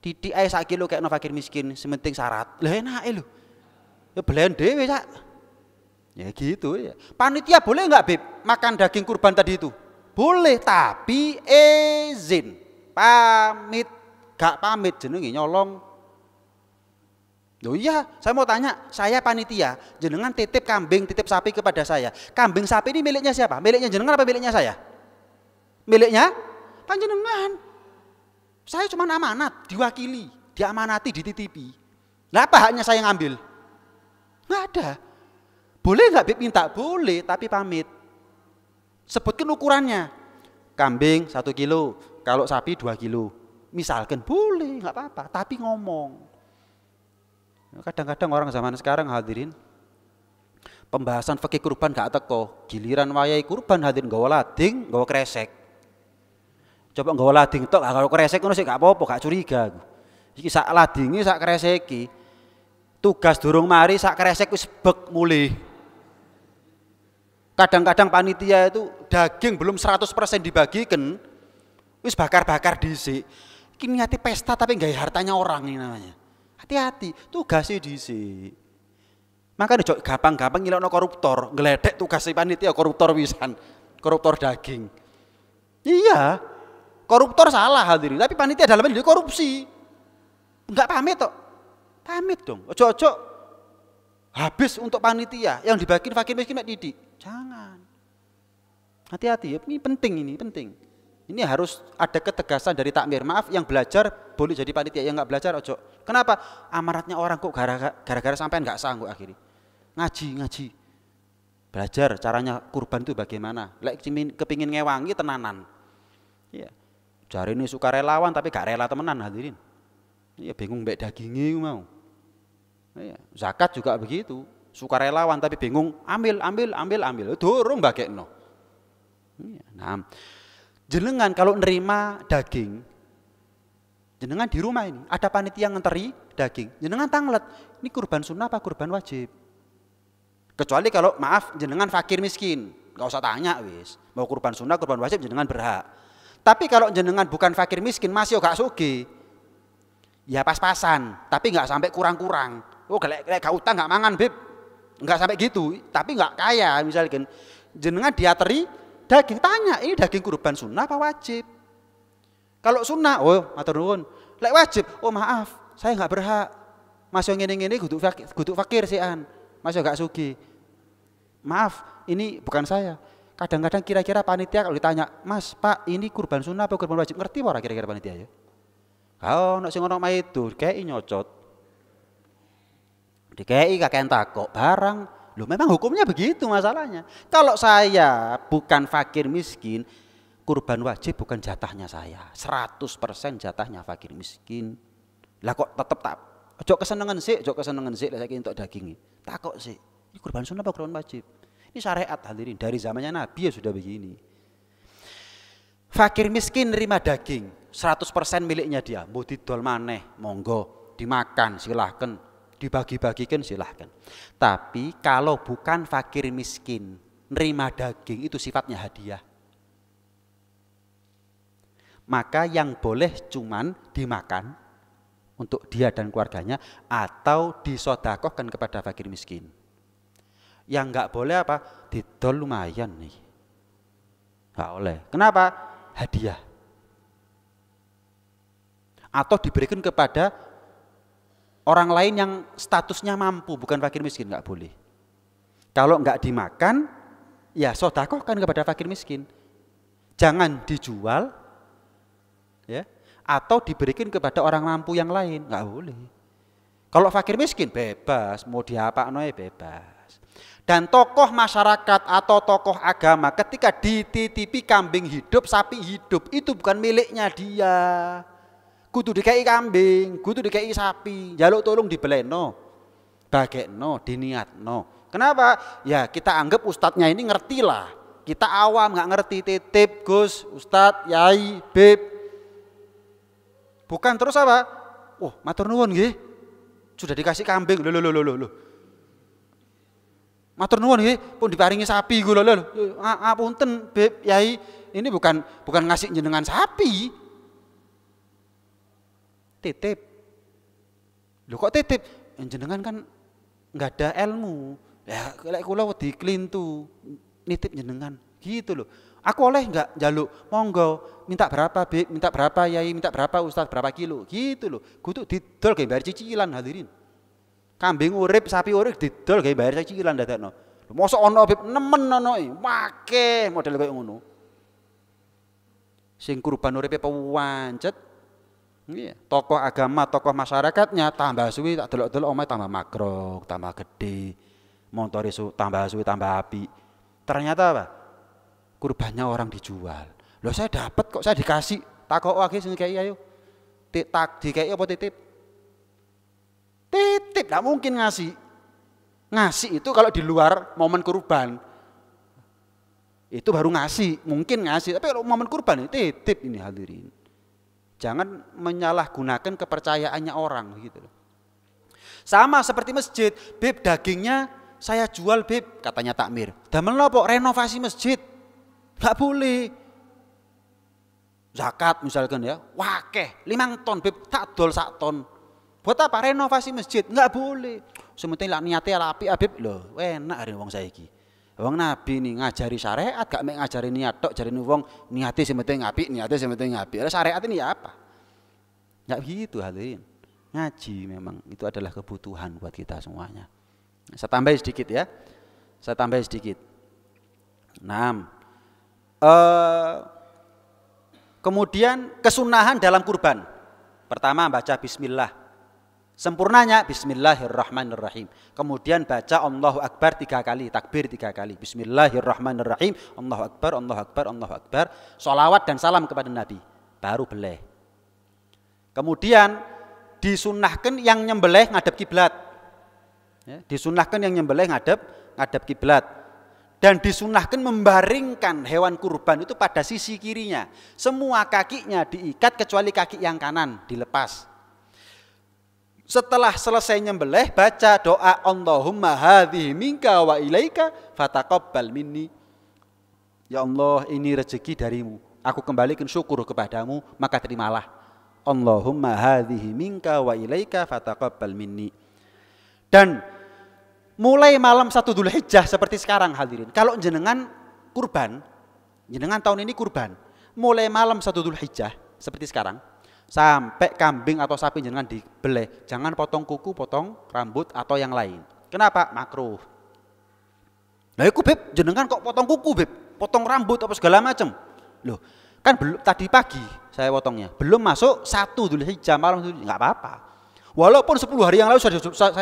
Titik ae sak kilo kekno fakir miskin, sementing syarat. Lah enake lho. Ya belen dhewe sak. Ya gitu ya. Panitia boleh enggak Beb makan daging kurban tadi itu? Boleh, tapi izin. Pamit, gak pamit jenenge nyolong. Loh iya, saya mau tanya, saya panitia, jenengan titip kambing, titip sapi kepada saya. Kambing sapi ini miliknya siapa? Miliknya jenengan apa miliknya saya? Miliknya panjenengan. Saya cuma amanat, diwakili, diamanati, dititipi. Nah, apa haknya saya ngambil? Nggak ada. Boleh nggak Bib minta? Boleh, tapi pamit. Sebutkan ukurannya. Kambing 1 kilo, kalau sapi 2 kilo. Misalkan boleh, nggak apa-apa, tapi ngomong. Kadang-kadang orang zaman sekarang hadirin, pembahasan fikih kurban gak teko, giliran wayahe kurban hadirin nggawa lading, nggawa kresek. Coba nggawa lading tok, kalau kresek ngono sik gak apa-apa, gak curiga. Iki sak ladinge sak kreseki. Tugas durung mari sak kresek wis bek mulih. Kadang-kadang panitia itu daging belum 100% dibagikan, wis bakar-bakar dhisik. Iki niate pesta tapi nggawe hartanya orang ini namanya. Hati-hati, tugasnya dhisik. Makanya jok gampang-gampang ngilokno koruptor, ngeledek tugas panitia koruptor wisan, koruptor daging. Iya, koruptor salah hadirin, tapi panitia dalamnya dia korupsi. Enggak pamit tok. Pamit dong. Ojo-ojo habis untuk panitia yang dibagiin fakir miskin mek didik. Jangan. Hati-hati, ini penting. Ini harus ada ketegasan dari takmir. Maaf, yang belajar boleh jadi panitia, yang nggak belajar ojo. Kenapa? Amaratnya orang kok gara-gara sampean nggak sanggup akhirnya. Ngaji. Belajar caranya kurban itu bagaimana. Lek kepingin ngewangi tenanan. Iya. Jari ini suka relawan tapi gak rela temenan hadirin. Iya bingung mbek dagingnya mau. Iya. Zakat juga begitu. Suka relawan tapi bingung ambil. Durung bagekno. Iya. Nah, jenengan kalau nerima daging, jenengan di rumah ini ada panitia ngenteri daging, jenengan tanglet, ini kurban sunnah apa kurban wajib? Kecuali kalau maaf jenengan fakir miskin, nggak usah tanya wis, mau kurban sunnah kurban wajib jenengan berhak. Tapi kalau jenengan bukan fakir miskin masih gak sugih, ya pas-pasan, tapi nggak sampai kurang-kurang. Oh gak utang nggak mangan Beb, nggak sampai gitu, tapi nggak kaya misalkan, jenengan diateri daging, tanya ini daging kurban sunnah apa wajib? Kalau sunnah, oh matur nuwun. Lek wajib, oh maaf, saya nggak berhak. Masih ngene-ngene kudu fakir sian, masih gak sugih. Maaf, ini bukan saya. Kadang-kadang kira-kira panitia kalau ditanya, Mas, Pak, ini kurban sunnah apa kurban wajib? Ngerti ora kira-kira panitia ya? Kau nak sing ono itu, kei nyocot. Dikei kakean takok barang. Loh memang hukumnya begitu masalahnya. Kalau saya bukan fakir miskin, kurban wajib bukan jatahnya saya. 100% jatahnya fakir miskin. Lah kok tetep tak ojo kesenengan sik lek saiki entuk daging. Takok sik. Ini kurban sunnah apa kurban wajib? Ini syariat hadirin, dari zamannya Nabi ya sudah begini. Fakir miskin nerima daging, 100% miliknya dia. Mau didol maneh, monggo, dimakan silahkan, dibagi-bagikan silahkan. Tapi kalau bukan fakir miskin, nerima daging itu sifatnya hadiah. Maka yang boleh cuman dimakan untuk dia dan keluarganya atau disodakohkan kepada fakir miskin. Yang enggak boleh apa? Didol lumayan nih. Enggak boleh. Kenapa? Hadiah. Atau diberikan kepada orang lain yang statusnya mampu, bukan fakir miskin, enggak boleh. Kalau enggak dimakan, ya sodakohkan kepada fakir miskin. Jangan dijual, ya, atau diberikan kepada orang mampu yang lain, nggak boleh. Kalau fakir miskin bebas, mau diapa noe bebas. Dan tokoh masyarakat atau tokoh agama ketika dititipi kambing hidup, sapi hidup, itu bukan miliknya dia. Kudu dikai kambing, kudu dikai sapi, jaluk tolong dibeleno, bagekno, diniatno. Kenapa? Ya kita anggap ustadznya ini ngerti lah. Kita awam nggak ngerti, titip Gus, Ustadz, Yai, Beb. Bukan terus apa? Oh, matur nuwun nggih. Sudah dikasih kambing. Loh. Matur nuwun nggih, pun diparingi sapi lho. Punten, Beb, Yai. Ini bukan ngasih jenengan sapi. Titip. Loh kok titip? Jenengan kan enggak ada ilmu. Ya, lek kula wedi klintu nitip jenengan. Gitu loh. Aku oleh enggak jaluk? Monggo, minta berapa, Beb? Minta berapa, Yai? Minta berapa, Ustaz? Berapa kilo? Gitu loh. Kudu didol gawe bayar cicilan hadirin. Kambing urip, sapi urip didol gawe bayar cicilan dadakno. Mosok ana, Beb, nemen ana iki. Wake model koyo ngono. Sing kurban uripe pawancet. Iya, tokoh agama, tokoh masyarakatnya tambah suwi tak delok-delok omahe tambah makrok, tambah gede. Montore tambah suwi tambah api. Ternyata apa? Kurbannya orang dijual. Loh saya dapat kok, saya dikasih. Takok wae sing kei ayo. Tak dikei apa titip? Titip, enggak mungkin ngasih. Ngasih itu kalau di luar momen kurban. Itu baru ngasih, mungkin ngasih. Tapi kalau momen kurban itu titip ini hadirin. Jangan menyalahgunakan kepercayaannya orang gitu. Sama seperti masjid, Beb dagingnya saya jual, Beb, katanya takmir. Damel napa? Renovasi masjid. Enggak boleh. Zakat misalkan ya, wakeh 5 ton, Beb, tak dol 1 ton. Buat apa? Renovasi masjid. Enggak boleh. Sementing lah niate apik, Beb. Lho, enak hari wong saiki. Wong Nabi nih ngajari syariat, gak mek ngajari niat tok, jarine wong niate sing penting apik, niate sing penting apik. Syariat ini ya apa? Enggak begitu hadirin. Ngaji memang itu adalah kebutuhan buat kita semuanya. Saya tambah sedikit ya. Saya tambah sedikit. 6. Kemudian kesunahan dalam kurban. Pertama baca bismillah. Sempurnanya bismillahirrahmanirrahim. Kemudian baca Allahu Akbar 3 kali, takbir 3 kali. Bismillahirrahmanirrahim. Allahu Akbar, Allahu Akbar, Allahu Akbar. Sholawat dan salam kepada Nabi. Baru beleh. Kemudian disunnahkan yang nyembelih ngadep kiblat. Ya, disunnahkan yang nyembelih ngadep kiblat. Dan disunnahkan membaringkan hewan kurban itu pada sisi kirinya. Semua kakinya diikat kecuali kaki yang kanan dilepas. Setelah selesai nyembelih baca doa Allahumma hadhihi minka wa ilaika fataqabbal minni. Ya Allah, ini rezeki darimu. Aku kembalikan syukur kepadamu, maka terimalah. Allahumma hadhihi minka wa ilaika fataqabbal minni. Dan mulai malam 1 Dzulhijjah seperti sekarang hadirin. Kalau jenengan kurban, jenengan tahun ini kurban, mulai malam 1 Dzulhijjah seperti sekarang. Sampai kambing atau sapi jenengan dibeleh, jangan potong kuku, potong rambut atau yang lain. Kenapa? Makruh. Lah iku Beb, jenengan kok potong kuku, Beb? Potong rambut apa segala macam. Loh, kan belum tadi pagi saya potongnya. Belum masuk 1 Dzulhijjah malam itu enggak apa-apa. Walaupun 10 hari yang lalu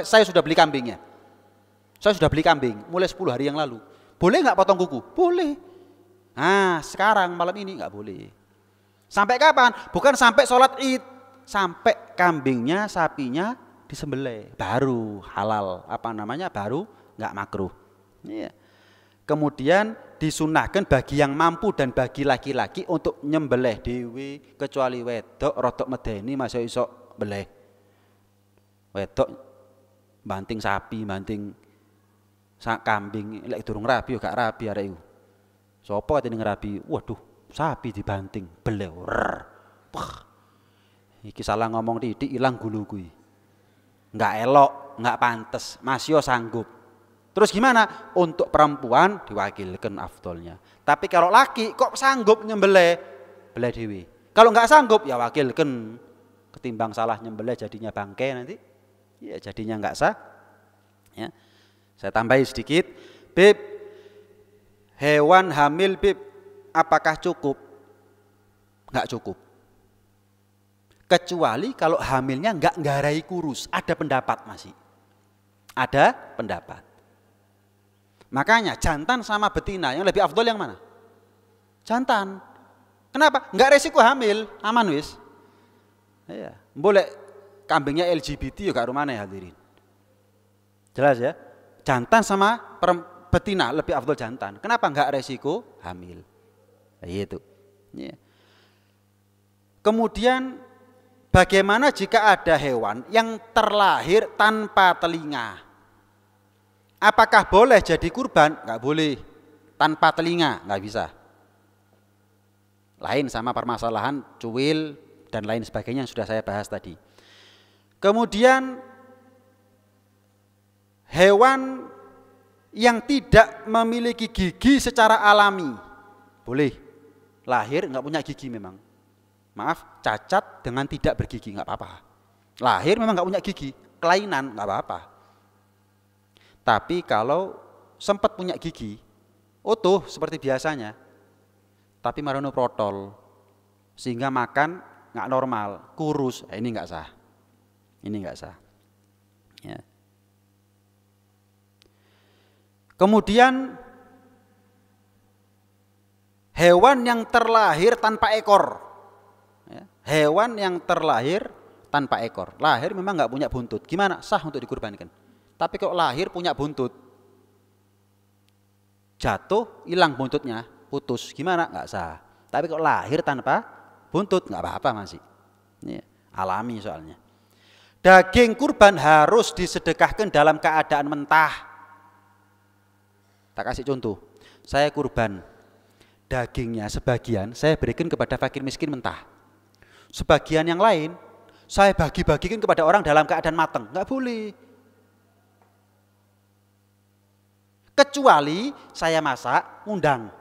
saya sudah beli kambingnya. Saya sudah beli kambing mulai 10 hari yang lalu. Boleh enggak potong kuku? Boleh. Nah, sekarang malam ini enggak boleh. Sampai kapan? Bukan sampai sholat Id, sampai kambingnya, sapinya disembelih, baru halal. Baru nggak makruh. Iya. Kemudian disunahkan bagi yang mampu dan bagi laki-laki untuk nyembelih dewi, kecuali wedok rodok medeni masih iso beleh. Wedok banting sapi, banting kambing, lek durung rabi gak rabi arek iku. Sopo katene ngerabi? Waduh, sapi dibanting, beleh. Iki salah ngomong titik ilang gulu kuwi. Enggak elok, enggak pantes, masih sanggup. Terus gimana? Untuk perempuan diwakilkan afdolnya. Tapi kalau laki kok sanggup nyembelih, beleh dewi. Kalau enggak sanggup ya wakilkan. Ketimbang salah nyembelih jadinya bangke nanti. Ya jadinya enggak sah. Ya. Saya tambahi sedikit. Bib, hewan hamil bib, apakah cukup? Enggak cukup. Kecuali kalau hamilnya enggak nggarai kurus. Ada pendapat masih. Ada pendapat. Makanya jantan sama betina yang lebih afdol yang mana? Jantan. Kenapa? Enggak resiko hamil, aman wis. Iya, boleh kambingnya LGBT ya gak rumane hadirin. Jelas ya? Jantan sama betina lebih afdol jantan. Kenapa enggak resiko hamil? Itu. Ya. Kemudian bagaimana jika ada hewan yang terlahir tanpa telinga? Apakah boleh jadi kurban? Enggak boleh. Tanpa telinga, enggak bisa. Lain sama permasalahan cuwil dan lain sebagainya yang sudah saya bahas tadi. Kemudian hewan yang tidak memiliki gigi secara alami. Boleh. Lahir enggak punya gigi memang. Maaf, cacat dengan tidak bergigi enggak apa-apa. Lahir memang enggak punya gigi, kelainan enggak apa-apa. Tapi kalau sempat punya gigi, utuh seperti biasanya, tapi marono protol, sehingga makan nggak normal, kurus, ini nggak sah, ini nggak sah. Ya. Kemudian hewan yang terlahir tanpa ekor, ya. Hewan yang terlahir tanpa ekor, lahir memang nggak punya buntut, gimana? Sah untuk dikurbankan. Tapi kalau lahir punya buntut, jatuh hilang buntutnya, putus, gimana? Nggak sah. Tapi kalau lahir tanpa buntut nggak apa-apa masih. Ini alami soalnya. Daging kurban harus disedekahkan dalam keadaan mentah. Tak kasih contoh, saya kurban, dagingnya sebagian saya berikan kepada fakir miskin mentah. Sebagian yang lain saya bagi-bagikan kepada orang dalam keadaan matang, nggak boleh. Kecuali saya masak, undang.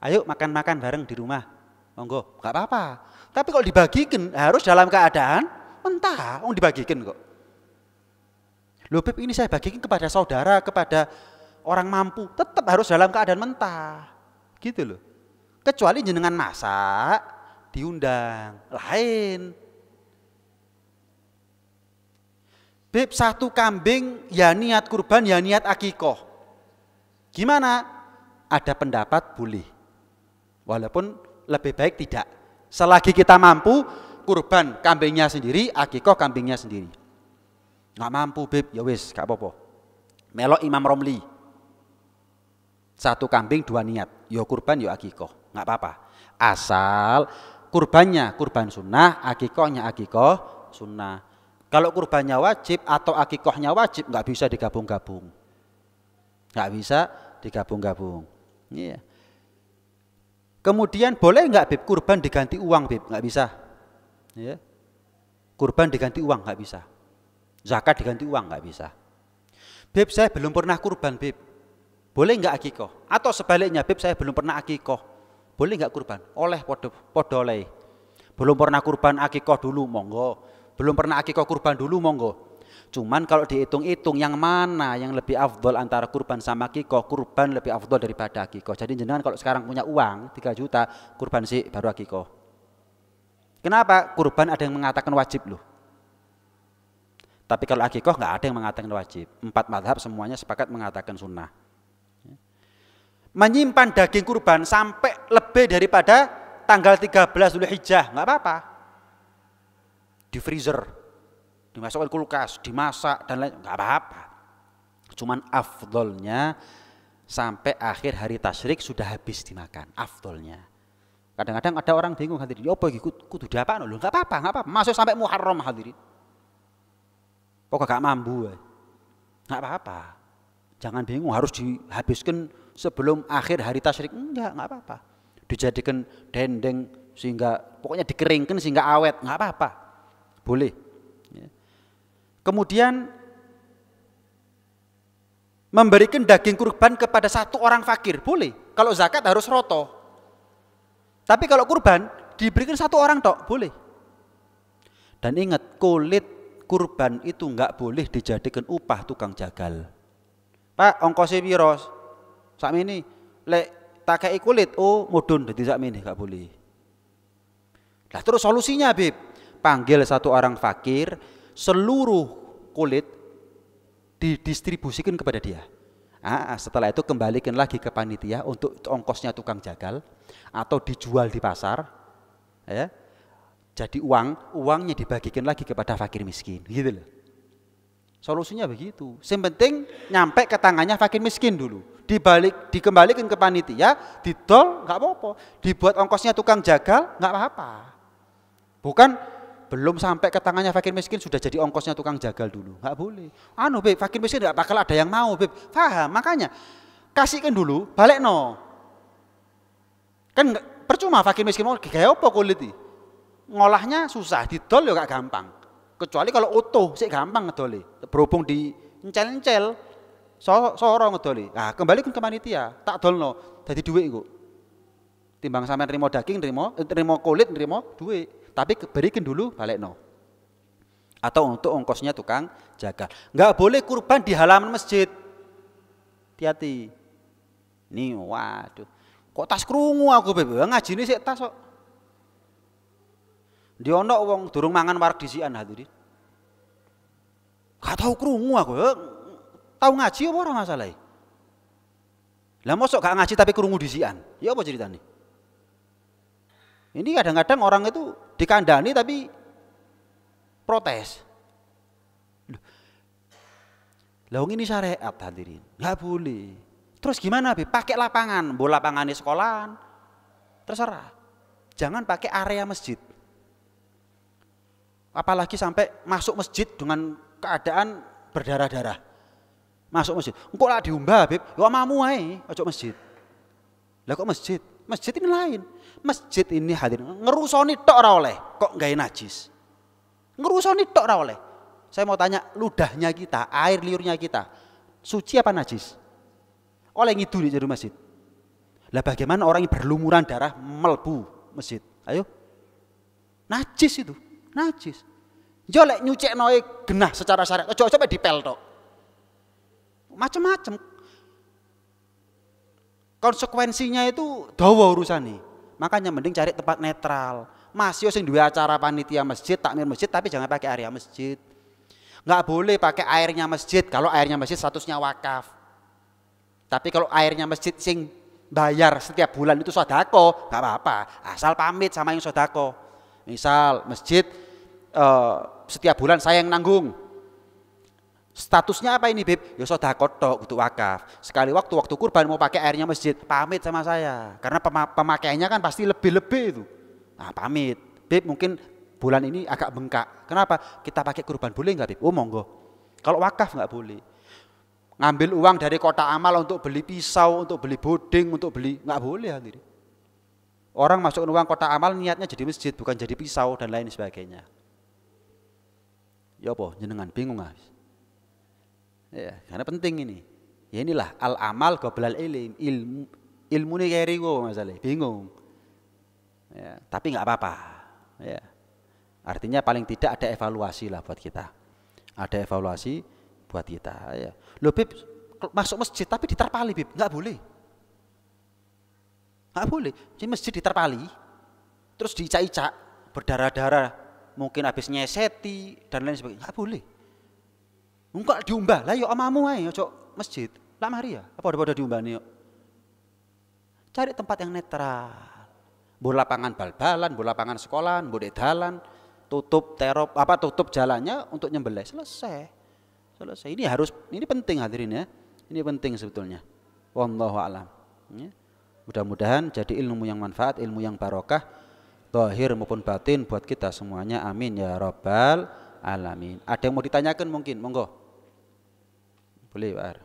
Ayo makan-makan bareng di rumah. Monggo, enggak apa-apa. Tapi kalau dibagikan harus dalam keadaan mentah. Dibagikan kok. Loh Beb, ini saya bagikan kepada saudara, kepada orang mampu. Tetap harus dalam keadaan mentah. Gitu loh. Kecuali jenengan masak, diundang. Lain. Beb, satu kambing ya niat kurban, ya niat akikoh. Gimana? Ada pendapat boleh. Walaupun lebih baik tidak. Selagi kita mampu, kurban kambingnya sendiri, akikoh kambingnya sendiri. Nggak mampu Beb, ya wis, gak apa-apa. Melok Imam Romli. Satu kambing dua niat, ya kurban ya akikoh, nggak apa-apa. Asal kurbannya kurban sunnah, akikohnya akikoh sunnah. Kalau kurbannya wajib atau akikohnya wajib, nggak bisa digabung-gabung. Nggak bisa digabung-gabung. Iya. Kemudian boleh nggak Beb kurban diganti uang Beb? Nggak bisa. Ya. Kurban diganti uang nggak bisa. Zakat diganti uang nggak bisa. Beb saya belum pernah kurban Beb. Boleh nggak akikoh? Atau sebaliknya Beb saya belum pernah akikoh. Boleh nggak kurban? Oleh podo oleh. Belum pernah kurban akikoh dulu monggo. Belum pernah akikoh kurban dulu monggo. Cuman kalau dihitung-hitung yang mana yang lebih afdol antara kurban sama akikoh, kurban lebih afdol daripada akikoh. Jadi jenengan kalau sekarang punya uang 3 juta, kurban sih baru akikoh. Kenapa? Kurban ada yang mengatakan wajib loh. Tapi kalau akikoh nggak ada yang mengatakan wajib. 4 mazhab semuanya sepakat mengatakan sunnah. Menyimpan daging kurban sampai lebih daripada tanggal 13 Dzulhijjah nggak apa-apa. Di freezer, dimasukkan kulkas, dimasak dan lain nggak apa-apa. Cuman afdolnya sampai akhir hari tasyrik sudah habis dimakan, afdolnya. Kadang-kadang ada orang bingung hadirin, ya apa iki kudu diapakno lho? Enggak apa-apa, masuk sampai Muharram hadirin. Pokoknya gak mampu. Enggak apa-apa. Jangan bingung harus dihabiskan sebelum akhir hari tasyrik. Enggak apa-apa. Dijadikan dendeng sehingga pokoknya dikeringkan sehingga awet, enggak apa-apa. Boleh. Ya. Kemudian memberikan daging kurban kepada satu orang fakir, boleh. Kalau zakat harus roto. Tapi kalau kurban diberikan satu orang tok, boleh. Dan ingat, kulit kurban itu enggak boleh dijadikan upah tukang jagal. Pak, ongkosnya piro? Sakmene lek tak kei kulit, oh mudun dadi sakmene, enggak boleh. Nah, terus solusinya, Bib, panggil satu orang fakir, seluruh kulit didistribusikan kepada dia. Setelah itu kembalikan lagi ke panitia untuk ongkosnya tukang jagal atau dijual di pasar, ya. Jadi uangnya dibagikan lagi kepada fakir miskin, gitu loh. Solusinya begitu. Yang penting nyampe ke tangannya fakir miskin dulu. Dikembalikan ke panitia, didol nggak apa-apa. Dibuat ongkosnya tukang jagal nggak apa-apa. Bukan belum sampai ke tangannya fakir miskin sudah jadi ongkosnya tukang jagal dulu, nggak boleh. Beb, fakir miskin nggak bakal ada yang mau, Beb. Paham? Makanya kasihkan dulu, balik no. Kan percuma fakir miskin mau kayak apa kulit ini? Ngolahnya susah, didol ya gak gampang. Kecuali kalau utuh sih gampang ngedoli. Berhubung di encel-encel, soro ngedoli. Nah, kembalikan ke panitia, tak dolno, jadi duit iku. Timbang sampean nerimo daging, nerimo kulit, nerimo duit. Tapi berikan dulu balik no. Atau untuk ongkosnya tukang jaga. Nggak boleh kurban di halaman masjid. Hati-hati. Nih, waduh. Kok tas krungu aku, Beb? Ngaji ini sih tas kok. Diono wong durung mangan warak disian hadirin. Gak tahu krungu aku. Tahu ngaji apa ora masalah? Lah mosok gak ngaji tapi krungu disian. Ya apa ceritanya? Ini kadang-kadang orang itu dikandani tapi protes. Lah ini syariat hadirin, nggak boleh. Terus gimana, Be? Pakai lapangan, bola lapangan di sekolahan, terserah. Jangan pakai area masjid. Apalagi sampai masuk masjid dengan keadaan berdarah-darah. Masuk masjid, engkau lah diumbah, Beb. Ya mamu ae, ojo masjid. Lah kok masjid? Masjid ini lain. Masjid ini hadirin ngerusoni tok ora oleh, kok gawe najis. Ngerusoni tok ora oleh. Saya mau tanya, ludahnya kita, air liurnya kita, suci apa najis? Oleh ngidul di masjid. Lah bagaimana orang yang berlumuran darah melbu masjid? Ayo. Najis itu, najis. Yo lek nyucekno genah secara syariat, aja sampe dipel tok. Macam-macam. Konsekuensinya itu dawa urusane. Makanya mending cari tempat netral. Masih sing duwe acara panitia masjid, takmir masjid, tapi jangan pakai area masjid. Nggak boleh pakai airnya masjid kalau airnya masjid statusnya wakaf. Tapi kalau airnya masjid sing bayar setiap bulan itu sodako, nggak apa-apa. Asal pamit sama yang sodako. Misal masjid setiap bulan saya yang nanggung. Statusnya apa ini, Beb? Ya sodako tok untuk wakaf. Sekali waktu kurban mau pakai airnya masjid, pamit sama saya. Karena pemakaiannya kan pasti lebih-lebih itu. Nah, pamit. Beb, mungkin bulan ini agak bengkak. Kenapa? Kita pakai kurban boleh nggak, Beb? Oh monggo. Kalau wakaf nggak boleh. Ngambil uang dari kotak amal untuk beli pisau, untuk beli boding, untuk beli, nggak boleh hadirin. Orang masukin uang kotak amal niatnya jadi masjid, bukan jadi pisau dan lain sebagainya. Ya apa? Jenengan bingung guys. Ya, karena penting ini. Ya inilah al amal qoblal ilm, ilmu ini kayak riwo masalah, bingung. Ya, tapi nggak apa-apa. Ya. Artinya paling tidak ada evaluasi lah buat kita. Ada evaluasi buat kita. Ya. Loh, Bib, masuk masjid tapi diterpali, Bib, nggak boleh. Nggak boleh. Di masjid diterpali, terus dicak-cak berdarah-darah, mungkin habis nyeseti dan lain sebagainya. Nggak boleh. Enggak diumbah lah, yuk amamu aja, ojo masjid. Lah mari ya, apa udah diumbah nih yuk. Cari tempat yang netral. Bola lapangan bal-balan, bola lapangan sekolahan, bola dalan, tutup tutup jalannya untuk nyembelih, selesai. Ini penting hadirin ya. Ini penting sebetulnya. Wallahu a'lam. Ya. Mudah-mudahan jadi ilmu yang manfaat, ilmu yang barokah, zahir maupun batin buat kita semuanya. Amin ya rabbal alamin. Ada yang mau ditanyakan mungkin? Monggo. Boleh, Pak Ar.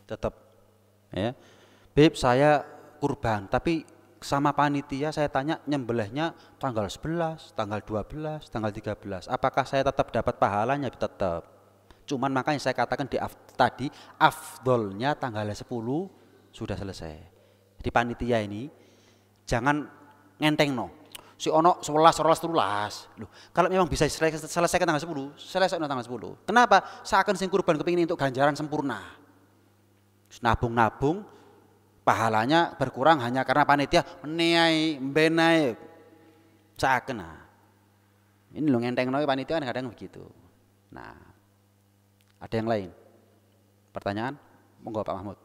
Tetap ya. Beb, saya kurban, tapi sama panitia saya tanya nyembelihnya tanggal 11, tanggal 12, tanggal 13. Apakah saya tetap dapat pahalanya? Tetap. Cuman makanya saya katakan tadi afdolnya tanggal 10 sudah selesai. Di panitia ini jangan ngenteng no. Si ono 11, 12, 13. Loh, kalau memang bisa selesaikan tanggal 10, selesaikan tanggal 10. Kenapa? Seakan sing kurban kepingin untuk ganjaran sempurna. Nabung-nabung pahalanya berkurang hanya karena panitia meniai, mbenai. Seakan. Nah. Ini lo ngenteng no panitia kadang begitu. Nah, ada yang lain? Pertanyaan? Monggo Pak Mahmud.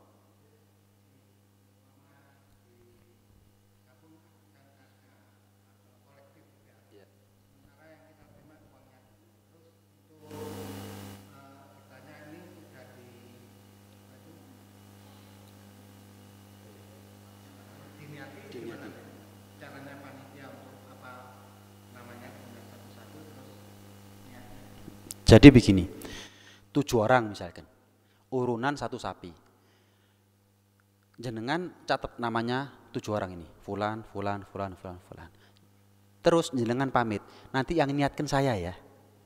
Jadi begini, 7 orang misalkan, urunan 1 sapi. Jenengan catat namanya 7 orang ini, fulan, fulan, fulan, fulan, fulan. Terus jenengan pamit, nanti yang niatkan saya ya.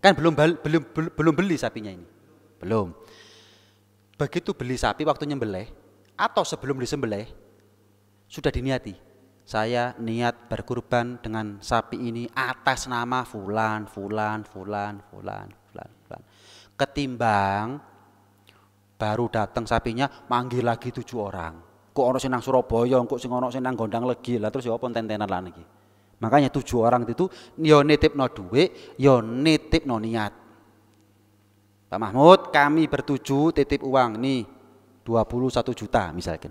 Kan belum beli sapinya ini. Belum. Begitu beli sapi waktu nyembelih atau sebelum disembelih sudah diniati. Saya niat berkurban dengan sapi ini atas nama fulan, fulan, fulan, fulan, fulan, fulan. Ketimbang baru datang sapinya manggil lagi 7 orang. Kok ono sing nang Surabaya, kok sing ono sing nang Gondang Legi lah terus ya apa tentenan lan iki. Makanya 7 orang itu yo nitipno dhuwit, yo nitipno niat. Pak Mahmud, kami bertuju titip uang nih 21 juta misalkan.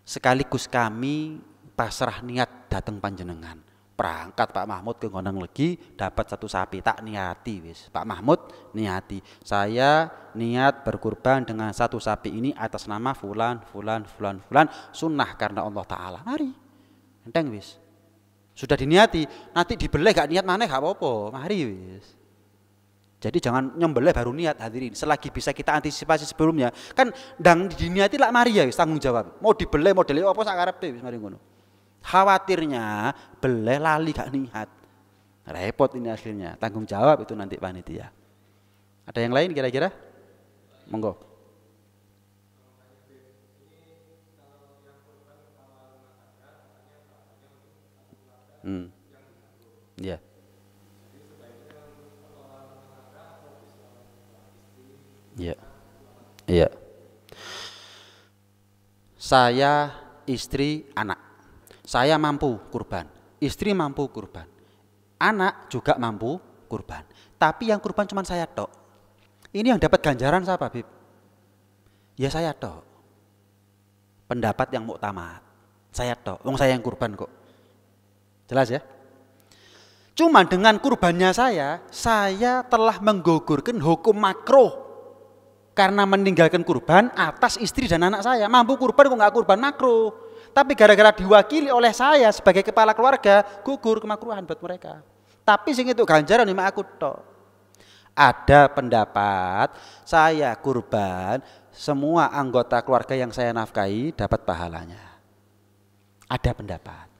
Sekaligus kami pasrah niat datang panjenengan. Perangkat Pak Mahmud ke Gondang Legi dapat 1 sapi, tak niati wis. Pak Mahmud niati, saya niat berkurban dengan 1 sapi ini atas nama fulan, fulan, fulan, fulan, sunnah karena Allah Ta'ala. Mari, enteng wis. Sudah diniati, nanti dibeleh gak niat maneh gak apa-apa, mari wis. Jadi jangan nyembelih baru niat hadirin. Selagi bisa kita antisipasi sebelumnya, kan ndang diniati lah mari ya wis tanggung jawab. Mau dibeleh modele apa sak karepe wis mari ngono. Khawatirnya beleh lali gak niat. Repot ini akhirnya. Tanggung jawab itu nanti panitia. Ada yang lain kira-kira? Monggo. Ya. Iya. Iya. Saya, istri, anak. Saya mampu kurban, istri mampu kurban, anak juga mampu kurban. Tapi yang kurban cuma saya tok. Ini yang dapat ganjaran siapa, Bib? Ya saya tok. Pendapat yang muktamad. Saya tok. Wong saya yang kurban kok. Jelas ya? Cuma dengan kurbannya saya telah menggugurkan hukum makruh karena meninggalkan kurban atas istri dan anak saya. Mampu kurban kok nggak kurban makruh. Tapi gara-gara diwakili oleh saya sebagai kepala keluarga, gugur kemakruhan buat mereka. Tapi sing itu ganjaran lima aku tok. Ada pendapat saya kurban, semua anggota keluarga yang saya nafkahi dapat pahalanya. Ada pendapat.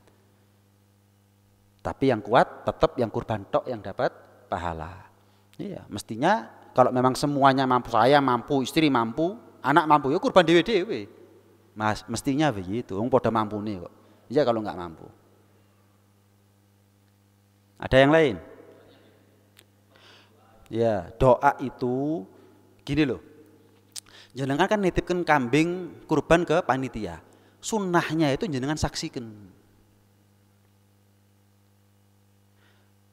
Tapi yang kuat tetap yang kurban tok yang dapat pahala. Iya, mestinya kalau memang semuanya mampu, saya mampu, istri mampu, anak mampu, ya kurban dewe-dewe. Mas, mestinya begitu, podo mampu nih kok. Iya kalau nggak mampu. Ada yang lain? Ya, doa itu gini loh. Jenengan kan nitipkan kambing kurban ke panitia. Sunnahnya itu jenengan saksikan.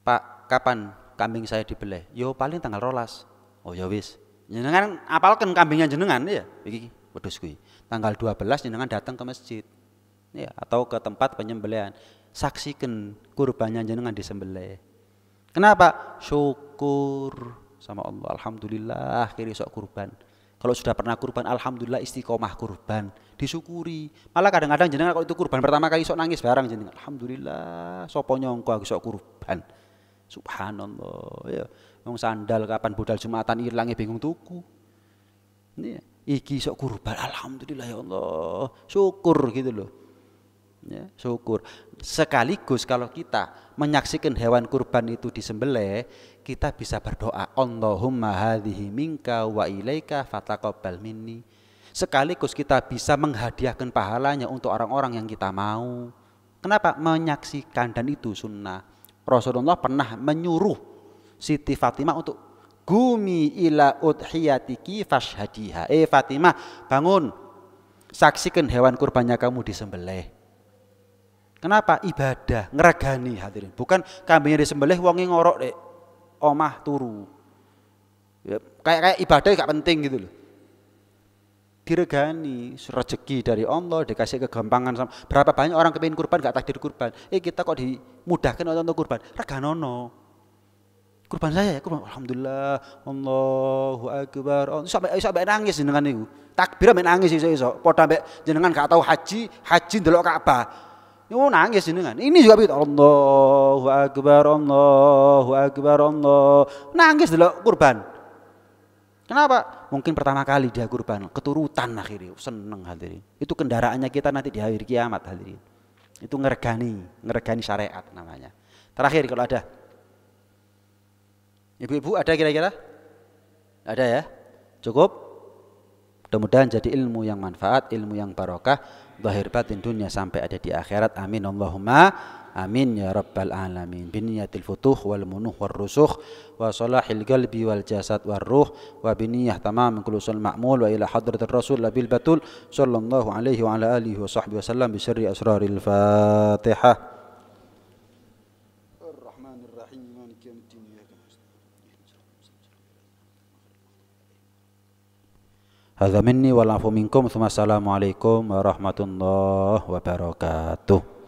Pak, kapan kambing saya dibeleh? Yo paling tanggal 12. Oh ya wis, Jenengan apalkan kambingnya jenengan ya, iki wedhus kuwi. Tanggal 12 jenengan datang ke masjid. Ya, atau ke tempat penyembelihan. Saksikan kurbannya jenengan disembelih. Kenapa? Syukur sama Allah. Alhamdulillah akhirnya sok kurban. Kalau sudah pernah kurban, alhamdulillah istiqomah kurban, disyukuri. Malah kadang-kadang jenengan kalau itu kurban pertama kali sok nangis barang jenengan. Alhamdulillah, sopo nyongko aku sok kurban. Subhanallah. Ya, wong sandal kapan budal Jumatan ilange bingung tuku. Ini iki sok kurban, alhamdulillah ya Allah. Syukur gitu loh. Ya, syukur. Sekaligus kalau kita menyaksikan hewan kurban itu disembelih, kita bisa berdoa, Allahumma hadhihi minka wa ilaika fataqabbal minni. Sekaligus kita bisa menghadiahkan pahalanya untuk orang-orang yang kita mau. Kenapa? Menyaksikan, dan itu sunnah. Rasulullah pernah menyuruh Siti Fatimah untuk gumi ila udhiyatiki fashhadiha. Fatimah, bangun, saksikan hewan kurbannya kamu disembelih. Kenapa? Ibadah, ngeregani hadirin. Bukan kambingnya disembelih wonge ngorok dek omah turu. Ya, kayak ibadah gak penting gitu loh. Diregani, rezeki dari Allah, dikasih kegampangan sama. Berapa banyak orang kepingin kurban gak takdir kurban. Kita kok dimudahkan untuk kurban. Reganono. Kurban saya ya, kurban. Alhamdulillah, Allahu Akbar. Sampai nangis jenengan niku. Takbir sampai nangis iso-iso. Padha mbek jenengan gak tahu haji ndelok Ka'bah. Nangis jenengan. Ini juga begitu. Allahu Akbar, Allahu Akbar, Allah. Nangis delok kurban. Kenapa? Mungkin pertama kali dia kurban, keturutan akhirnya, seneng hadirin. Itu kendaraannya kita nanti di hari kiamat hadirin. Itu ngeregani syariat namanya. Terakhir kalau ada. Ibu-ibu ada kira-kira? Ada ya? Cukup? Mudah-mudahan jadi ilmu yang manfaat, ilmu yang barokah, zahir batin dunia sampai ada di akhirat. Amin Allahumma amin ya rabbal alamin. Biniyatil futuh wal munuh wal rusukh wa salahil qalbi wal jasad wal ruh wa biniyah tamam kulusul ma'mul wa ila hadratir rasul labil batul sallallahu alaihi wa ala alihi wa sahbihi wa sallam bi sirri asraril Fatihah. Hadza minni wal afu minkum. Assalamualaikum warahmatullahi wabarakatuh.